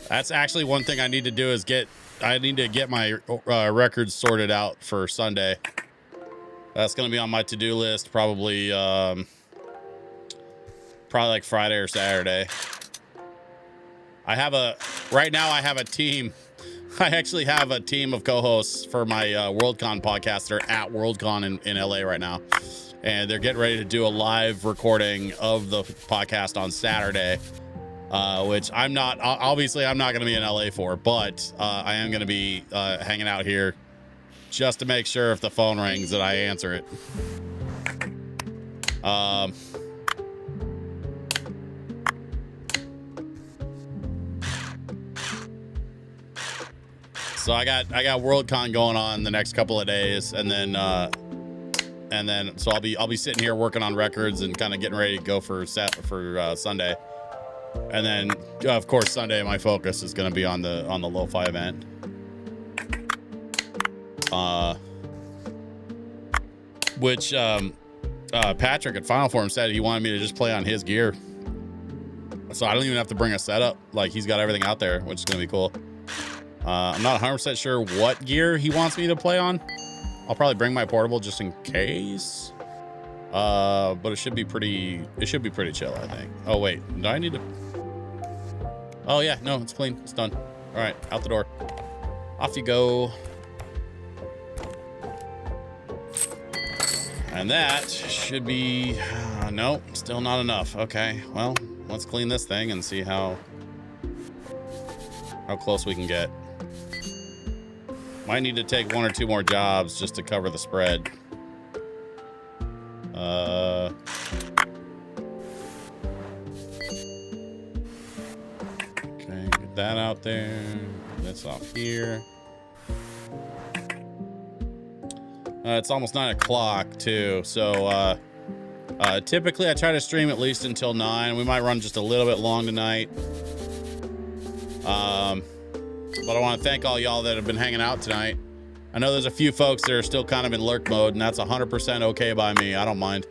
That's actually one thing I need to do is I need to get my records sorted out for Sunday. That's going to be on my to-do list probably like Friday or Saturday. Right now I have a team. I actually have a team of co-hosts for my Worldcon podcast. They're at Worldcon in LA right now. And they're getting ready to do a live recording of the podcast on Saturday, which I'm not going to be in LA for, but I am going to be hanging out here just to make sure if the phone rings that I answer it. So I got Worldcon going on the next couple of days, and then so I'll be sitting here working on records and kind of getting ready to go for Sunday, and then of course Sunday my focus is going to be on the LoFi event. Which Patrick at Final Form said he wanted me to just play on his gear, so I don't even have to bring a setup. Like he's got everything out there, which is going to be cool. I'm not 100% sure what gear he wants me to play on. I'll probably bring my portable just in case. But it should be pretty chill, I think. Oh wait, do I need to? Oh yeah, no, it's clean. It's done. All right, out the door. Off you go. And that should be, no, still not enough. Okay, well, let's clean this thing and see how close we can get. Might need to take one or two more jobs just to cover the spread. Okay, get Put that out there. That's off here. It's almost 9 o'clock too, so typically I try to stream at least until 9. We might run just a little bit long tonight. But I want to thank all y'all that have been hanging out tonight. I know there's a few folks that are still kind of in lurk mode, and that's 100% okay by me. I don't mind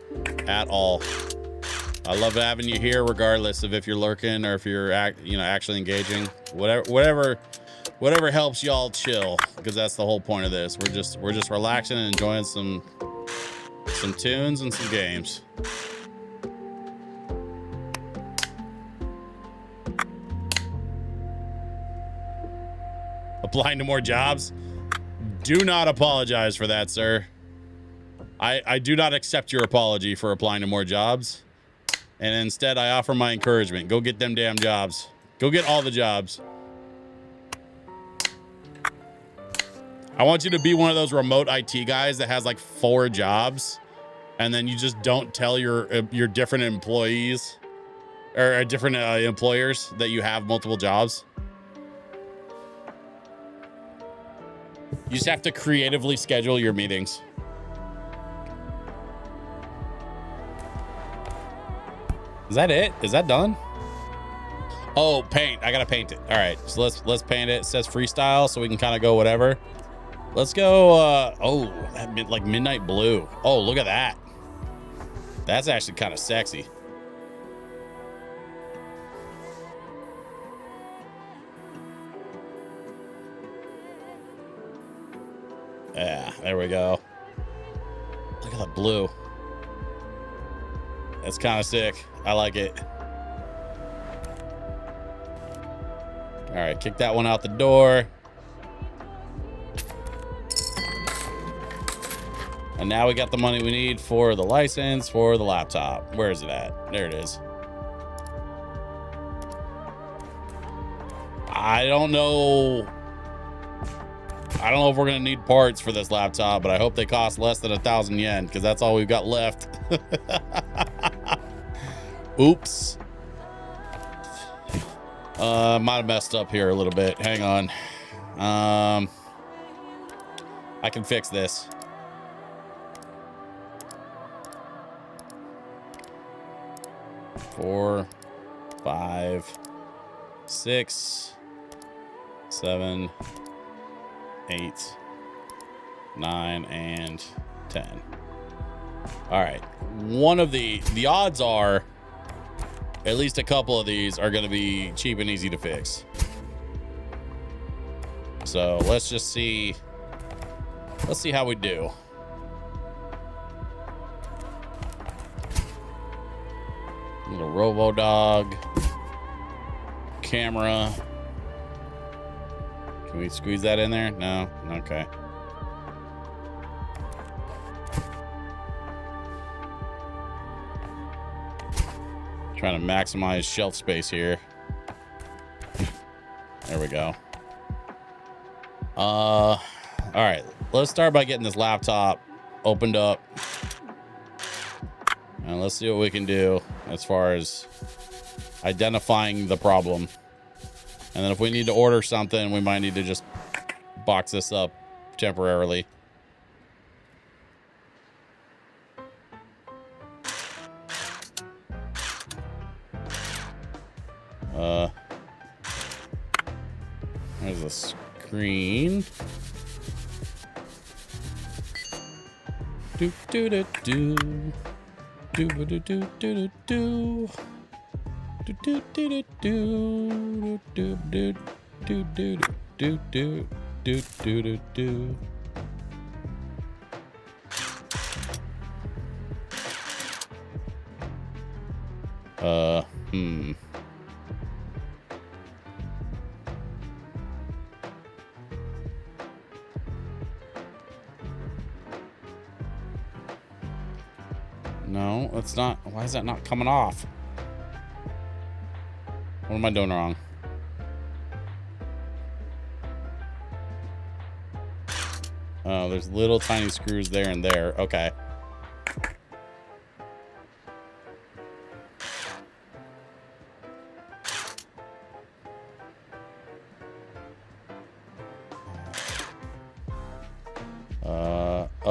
at all. I love having you here, regardless of if you're lurking or if you're actually engaging. Whatever helps y'all chill, because that's the whole point of this. We're just relaxing and enjoying some tunes and some games. Applying to more jobs? Do not apologize for that, sir. I do not accept your apology for applying to more jobs. And instead, I offer my encouragement. Go get them damn jobs. Go get all the jobs. I want you to be one of those remote IT guys that has like 4 jobs, and then you just don't tell your different employees or different employers that you have multiple jobs. You just have to creatively schedule your meetings. Is that it? Is that done? Oh, paint. I gotta paint it. All right, so let's paint it. It says freestyle, so we can kind of go whatever. Let's go. Oh, that like midnight blue. Oh, look at that. That's actually kind of sexy. Yeah, there we go. Look at that blue. That's kind of sick. I like it. All right, kick that one out the door. And now we got the money we need for the license for the laptop. Where is it at? There it is. I don't know if we're gonna need parts for this laptop, but I hope they cost less than 1,000 yen, because that's all we've got left. Oops. Might have messed up here a little bit. Hang on. I can fix this. Four, 5, 6, 7, 8, 9, and 10. All right. One of the odds are at least a couple of these are going to be cheap and easy to fix. So let's just see. Let's see how we do. Little robo dog camera. Can we squeeze that in there? No. Okay. Trying to maximize shelf space here. There we go. All right. Let's start by getting this laptop opened up. And let's see what we can do as far as identifying the problem. And then if we need to order something, we might need to just box this up temporarily. There's a screen. Do do do do. Do do do do do do. Do do do do do do do do do do do do do. No, it's not. Why is that not coming off? What am I doing wrong? Oh, there's little tiny screws there and there. Okay.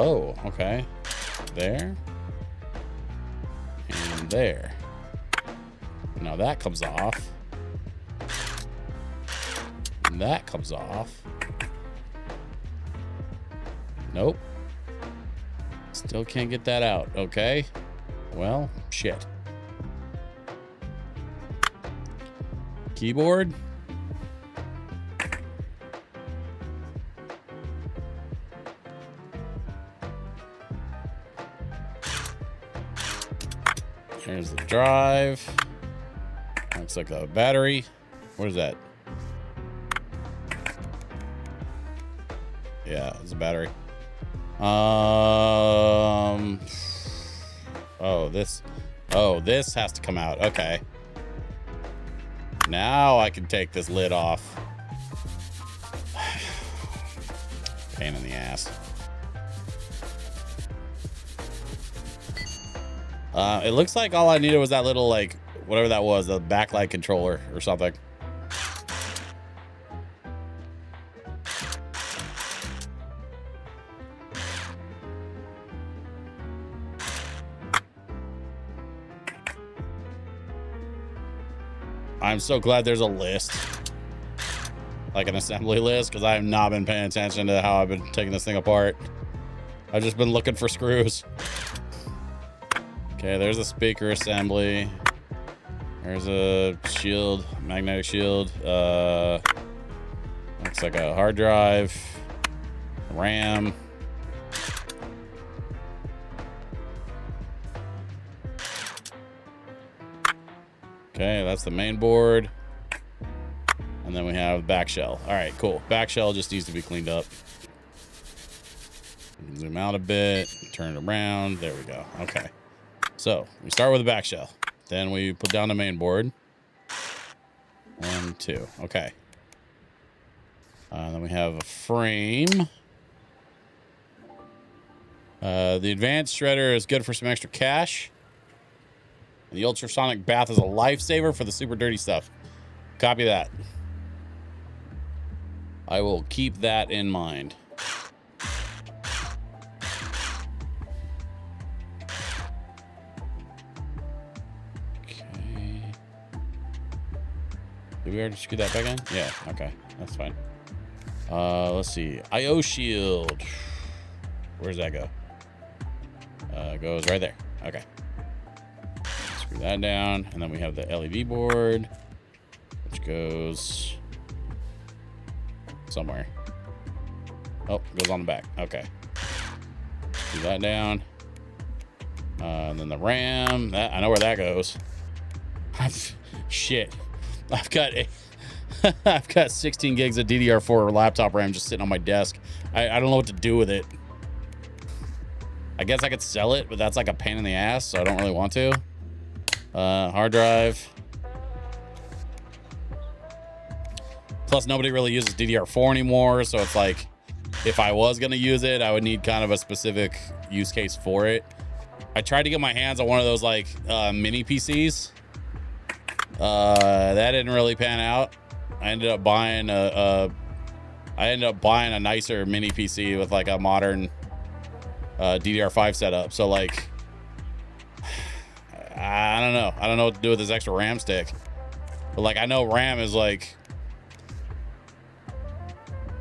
Oh, okay. There. And there. Now that comes off. And that comes off. Nope. Still can't get that out. Okay. Well, shit. Keyboard. Here's the drive. Looks like a battery. What is that? Yeah, it's a battery. Oh, this has to come out. Okay. Now I can take this lid off. Pain in the ass. It looks like all I needed was that little, like, whatever that was, the backlight controller or something. I'm so glad there's a list, like an assembly list, because I have not been paying attention to how I've been taking this thing apart. I've just been looking for screws. Okay, there's a speaker assembly. There's a shield, magnetic shield. Looks like a hard drive, RAM. Okay, that's the main board. And then we have back shell. All right, cool. Back shell just needs to be cleaned up. Zoom out a bit, turn it around. There we go. Okay. So we start with the back shell. Then we put down the main board. 1, 2. Okay. Then we have a frame. The advanced shredder is good for some extra cash. And the ultrasonic bath is a lifesaver for the super dirty stuff. Copy that. I will keep that in mind. Okay. Did we already screw that back in? Yeah, okay. That's fine. Let's see. IO shield. Where does that go? Goes right there. Okay. Screw that down. And then we have the LED board, which goes somewhere. Oh, goes on the back. Okay. Screw that down. And then the RAM. That I know where that goes. Shit. I've got 16 gigs of DDR4 laptop RAM just sitting on my desk. I don't know what to do with it. I guess I could sell it, but that's like a pain in the ass, so I don't really want to. Hard drive. Plus, nobody really uses DDR4 anymore, so it's like, if I was going to use it, I would need kind of a specific use case for it. I tried to get my hands on one of those, like, mini PCs. That didn't really pan out. I ended up buying a nicer mini PC with, like, a modern DDR5 setup. So, like, I don't know. I don't know what to do with this extra RAM stick. But, like, I know RAM is, like,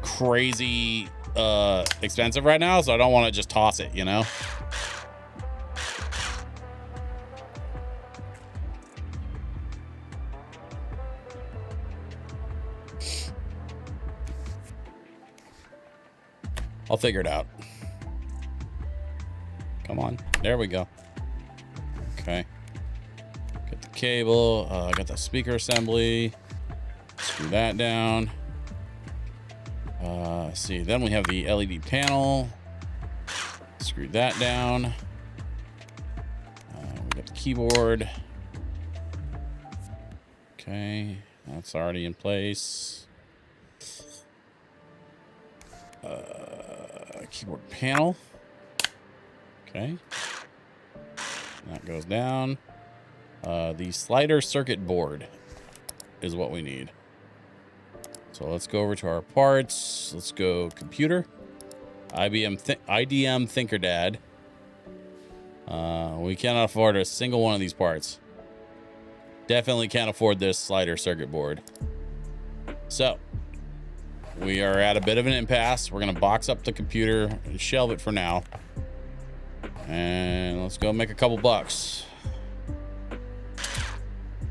crazy expensive right now, so I don't want to just toss it, you know? I'll figure it out. Come on. There we go. Okay. Get the cable. I got the speaker assembly. Screw that down. Let's see. Then we have the LED panel. Screw that down. We got the keyboard. Okay. That's already in place. Keyboard panel. Okay. That goes down. The slider circuit board is what we need. So let's go over to our parts. Let's go computer. IDM Thinker Dad. We cannot afford a single one of these parts. Definitely can't afford this slider circuit board. So we are at a bit of an impasse. We're gonna box up the computer and shelve it for now. And let's go make a couple bucks.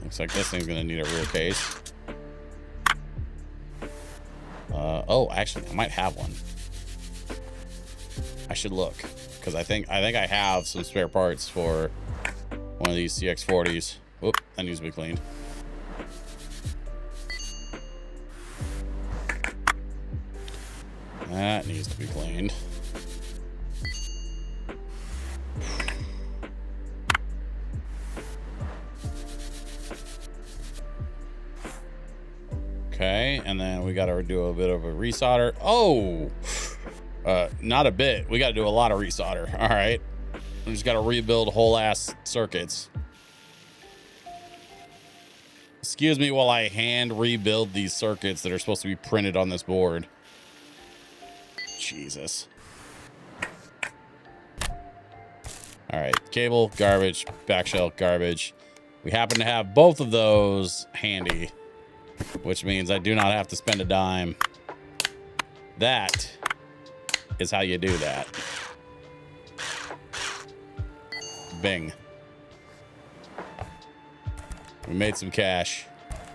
Looks like this thing's gonna need a rear case. Oh, actually, I might have one. I should look, because I think I have some spare parts for one of these CX40s. Whoop, that needs to be cleaned. That needs to be cleaned. Okay, and then we got to do a bit of a resolder. Oh, not a bit. We got to do a lot of resolder. All right, we just got to rebuild whole ass circuits. Excuse me while I hand rebuild these circuits that are supposed to be printed on this board. Jesus. All right, cable, garbage, back shelf, garbage. We happen to have both of those handy, which means I do not have to spend a dime. That is how you do that. Bing. We made some cash.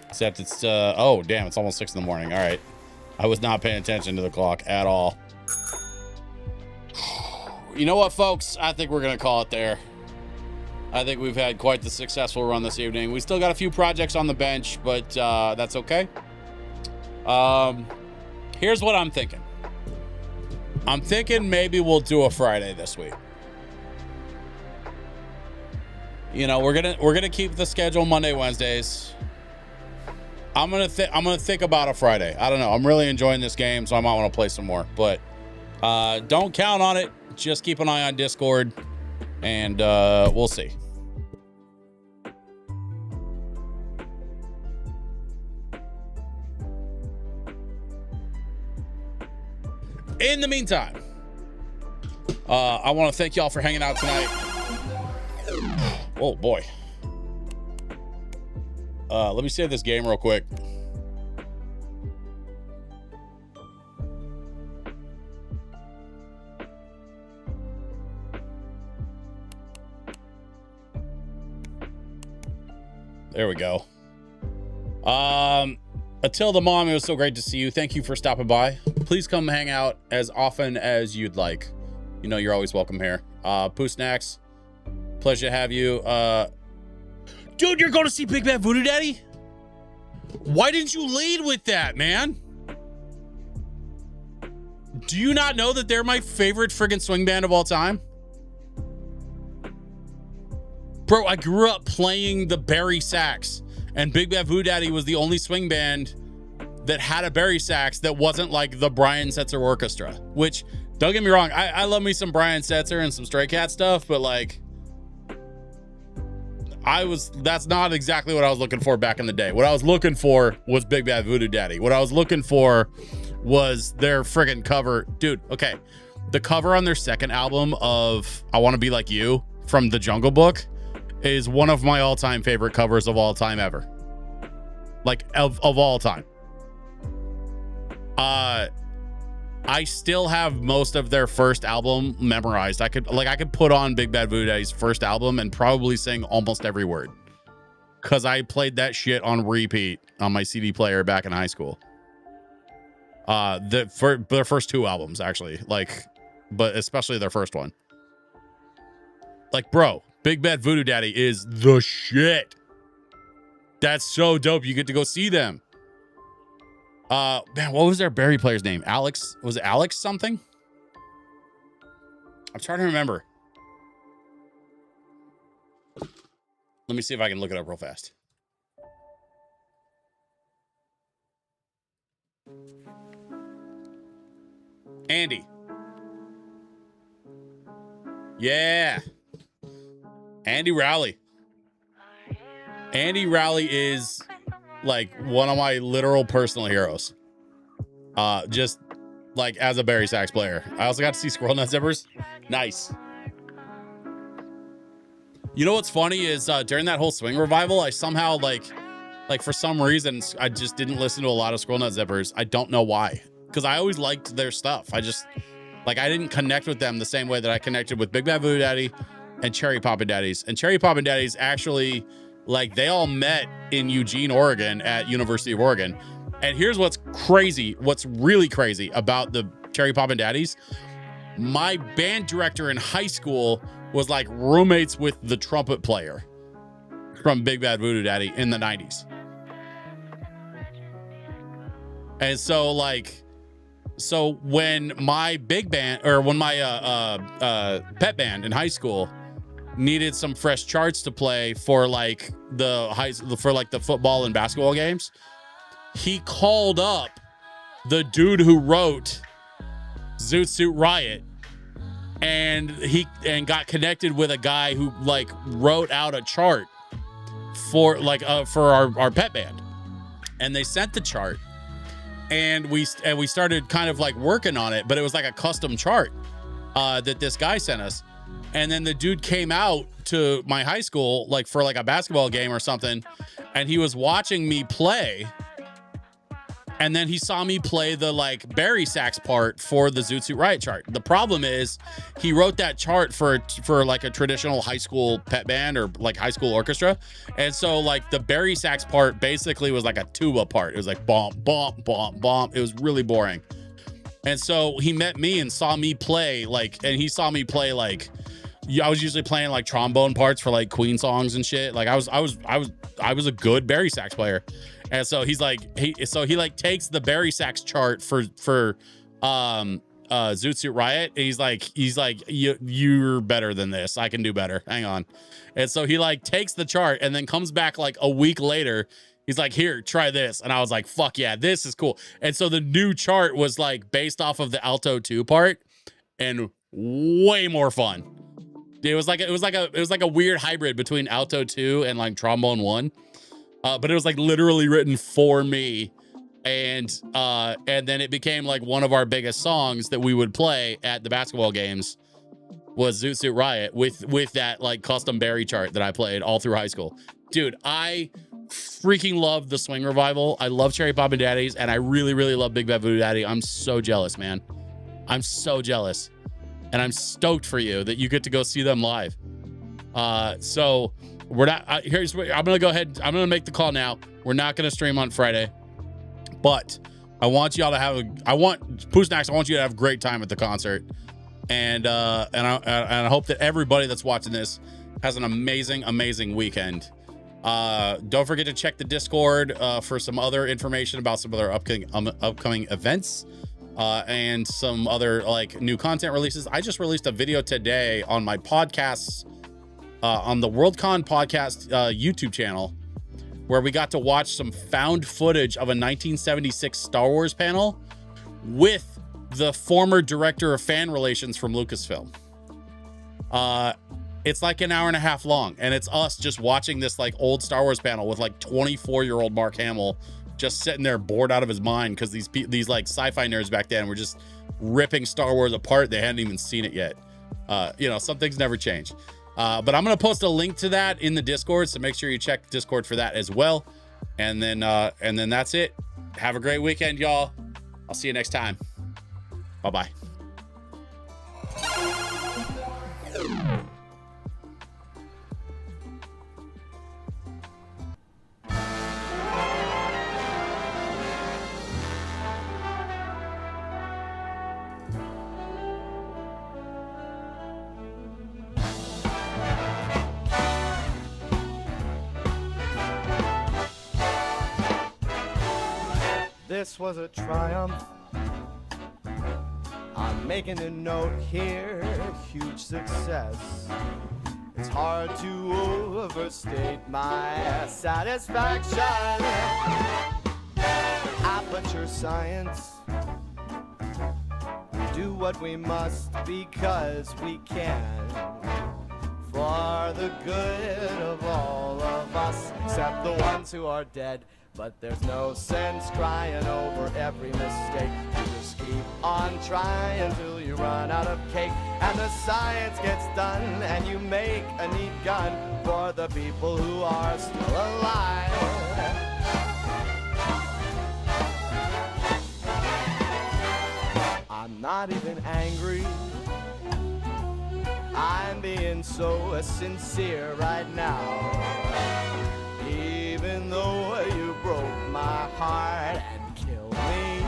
Except it's, oh, damn, it's almost 6 in the morning. All right. I was not paying attention to the clock at all. You know what, folks? I think we're going to call it there. I think we've had quite the successful run this evening. We still got a few projects on the bench, but that's okay. Here's what I'm thinking. I'm thinking maybe we'll do a Friday this week. You know, we're gonna keep the schedule Monday, Wednesdays. I'm gonna think about a Friday. I don't know. I'm really enjoying this game, so I might want to play some more. But don't count on it. Just keep an eye on Discord, and we'll see. In the meantime, I want to thank y'all for hanging out tonight. Oh boy. Let me save this game real quick. There we go. Atilda Mom, it was so great to see you. Thank you for stopping by. Please come hang out as often as you'd like. You know, you're always welcome here. Pooh Snacks, pleasure to have you. Dude, you're going to see Big Bad Voodoo Daddy? Why didn't you lead with that, man? Do you not know that they're my favorite friggin' swing band of all time? Bro, I grew up playing the Barry sax, and Big Bad Voodoo Daddy was the only swing band that had a Barry sax that wasn't like the Brian Setzer Orchestra, which, don't get me wrong, I love me some Brian Setzer and some Stray Cat stuff, but like, that's not exactly what I was looking for back in the day. What I was looking for was Big Bad Voodoo Daddy. What I was looking for was their friggin' cover. Dude, okay. The cover on their second album of I Want to Be Like You from The Jungle Book is one of my all-time favorite covers of all time ever. Like, of all time. I still have most of their first album memorized. I could put on Big Bad Voodoo Daddy's first album and probably sing almost every word, because I played that shit on repeat on my CD player back in high school. For their first two albums, actually, but especially their first one. Like, bro, Big Bad Voodoo Daddy is the shit. That's so dope. You get to go see them. Man, what was their Barry player's name? Alex? Was it Alex something? I'm trying to remember. Let me see if I can look it up real fast. Andy. Yeah. Andy Rowley. Andy Rowley is like one of my literal personal heroes. Just like as a Barry Sax player. I also got to see Squirrel Nut Zippers. Nice. You know what's funny is during that whole swing revival, I somehow like for some reason I just didn't listen to a lot of Squirrel Nut Zippers. I don't know why, because I always liked their stuff. I just like I didn't connect with them the same way that I connected with Big Bad Voodoo Daddy and Cherry Poppin' Daddies. And Cherry Poppin' Daddies actually, like, they all met in Eugene, Oregon at University of Oregon. And here's what's crazy, what's really crazy about the Cherry Poppin' Daddies. My band director in high school was like roommates with the trumpet player from Big Bad Voodoo Daddy in the 90s. And so like, so when my big band, or when my pet band in high school needed some fresh charts to play for like the football and basketball games, he called up the dude who wrote Zoot Suit Riot, and got connected with a guy who like wrote out a chart for like for our pet band, and they sent the chart, and we started kind of like working on it, but it was like a custom chart that this guy sent us. And then the dude came out to my high school, like for like a basketball game or something, and he was watching me play. And then he saw me play the like Barry Sax part for the Zoot Suit Riot chart. The problem is he wrote that chart for like a traditional high school pet band or like high school orchestra. And so like the Barry Sax part basically was like a tuba part. It was like bump, bump, bump, bump. It was really boring. And so he met me and saw me play like, and he saw me play like, I was usually playing like trombone parts for like Queen songs and shit. Like I was a good Barry Sax player. And so he's like, he takes the Barry Sax chart for Zoot Suit Riot. And he's like, you're better than this. I can do better. Hang on. And so he like takes the chart and then comes back like a week later. He's like, here, try this. And I was like, fuck yeah, this is cool. And so the new chart was like based off of the alto 2 part and way more fun. It was like a weird hybrid between alto 2 and like trombone 1. But it was like literally written for me. And then it became like one of our biggest songs that we would play at the basketball games was Zoot Suit Riot with that like custom Barry chart that I played all through high school. Dude, I freaking love the swing revival. I love Cherry Poppin' Daddies, and I really, really love Big Bad Voodoo Daddy. I'm so jealous, man. I'm so jealous. And I'm stoked for you that you get to go see them live. So we're not, here's what I'm going to go ahead. I'm going to make the call now. We're not going to stream on Friday, but I want y'all to have Poosnacks, I want you to have a great time at the concert. And I hope that everybody that's watching this has an amazing, amazing weekend. Don't forget to check the Discord for some other information about some other upcoming events. And some other like new content releases. I just released a video today on my podcasts, on the WorldCon podcast YouTube channel, where we got to watch some found footage of a 1976 Star Wars panel with the former director of fan relations from Lucasfilm. It's like an hour and a half long, and it's us just watching this like old Star Wars panel with like 24-year-old Mark Hamill just sitting there bored out of his mind because these like sci-fi nerds back then were just ripping Star Wars apart. They hadn't even seen it yet. Some things never change. But I'm going to post a link to that in the Discord, so make sure you check Discord for that as well. And then that's it. Have a great weekend, y'all. I'll see you next time. Bye-bye. This was a triumph. I'm making a note here, huge success. It's hard to overstate my satisfaction. Aperture science. We do what we must because we can. For the good of all of us, except the ones who are dead. But there's no sense crying over every mistake. You just keep keep on trying till you run out of cake, and the science gets done, and you make a neat gun for the people who are still alive. I'm not even angry, I'm being so sincere right now. Even though you broke my heart and killed me,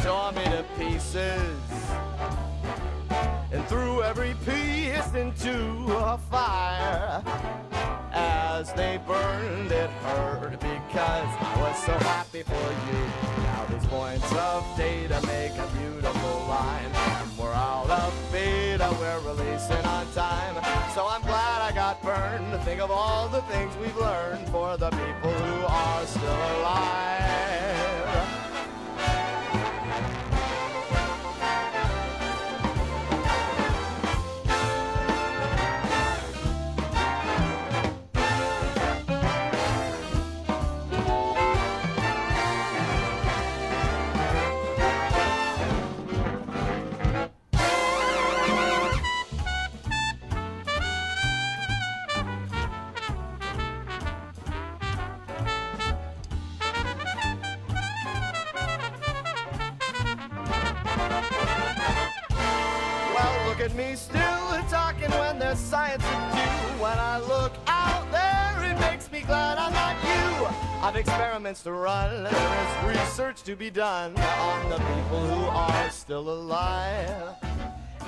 tore me to pieces, and threw every piece into a fire. As they burned, it hurt because I was so happy for you. Now these points of data make a beautiful line. We're all of beta, we're releasing on time. So I'm glad I got burned to think of all the things we've learned for the people who are still alive. Look at me still talking when there's science to do. When I look out there, it makes me glad I'm not you. I've experiments to run, there is research to be done on the people who are still alive.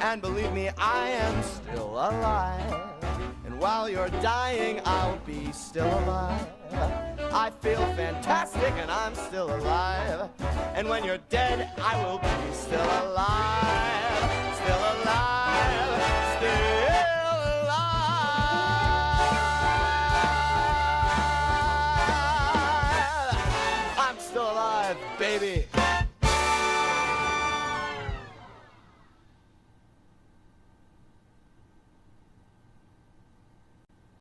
And believe me, I am still alive. And while you're dying, I'll be still alive. I feel fantastic and I'm still alive. And when you're dead, I will be still alive. Still alive, still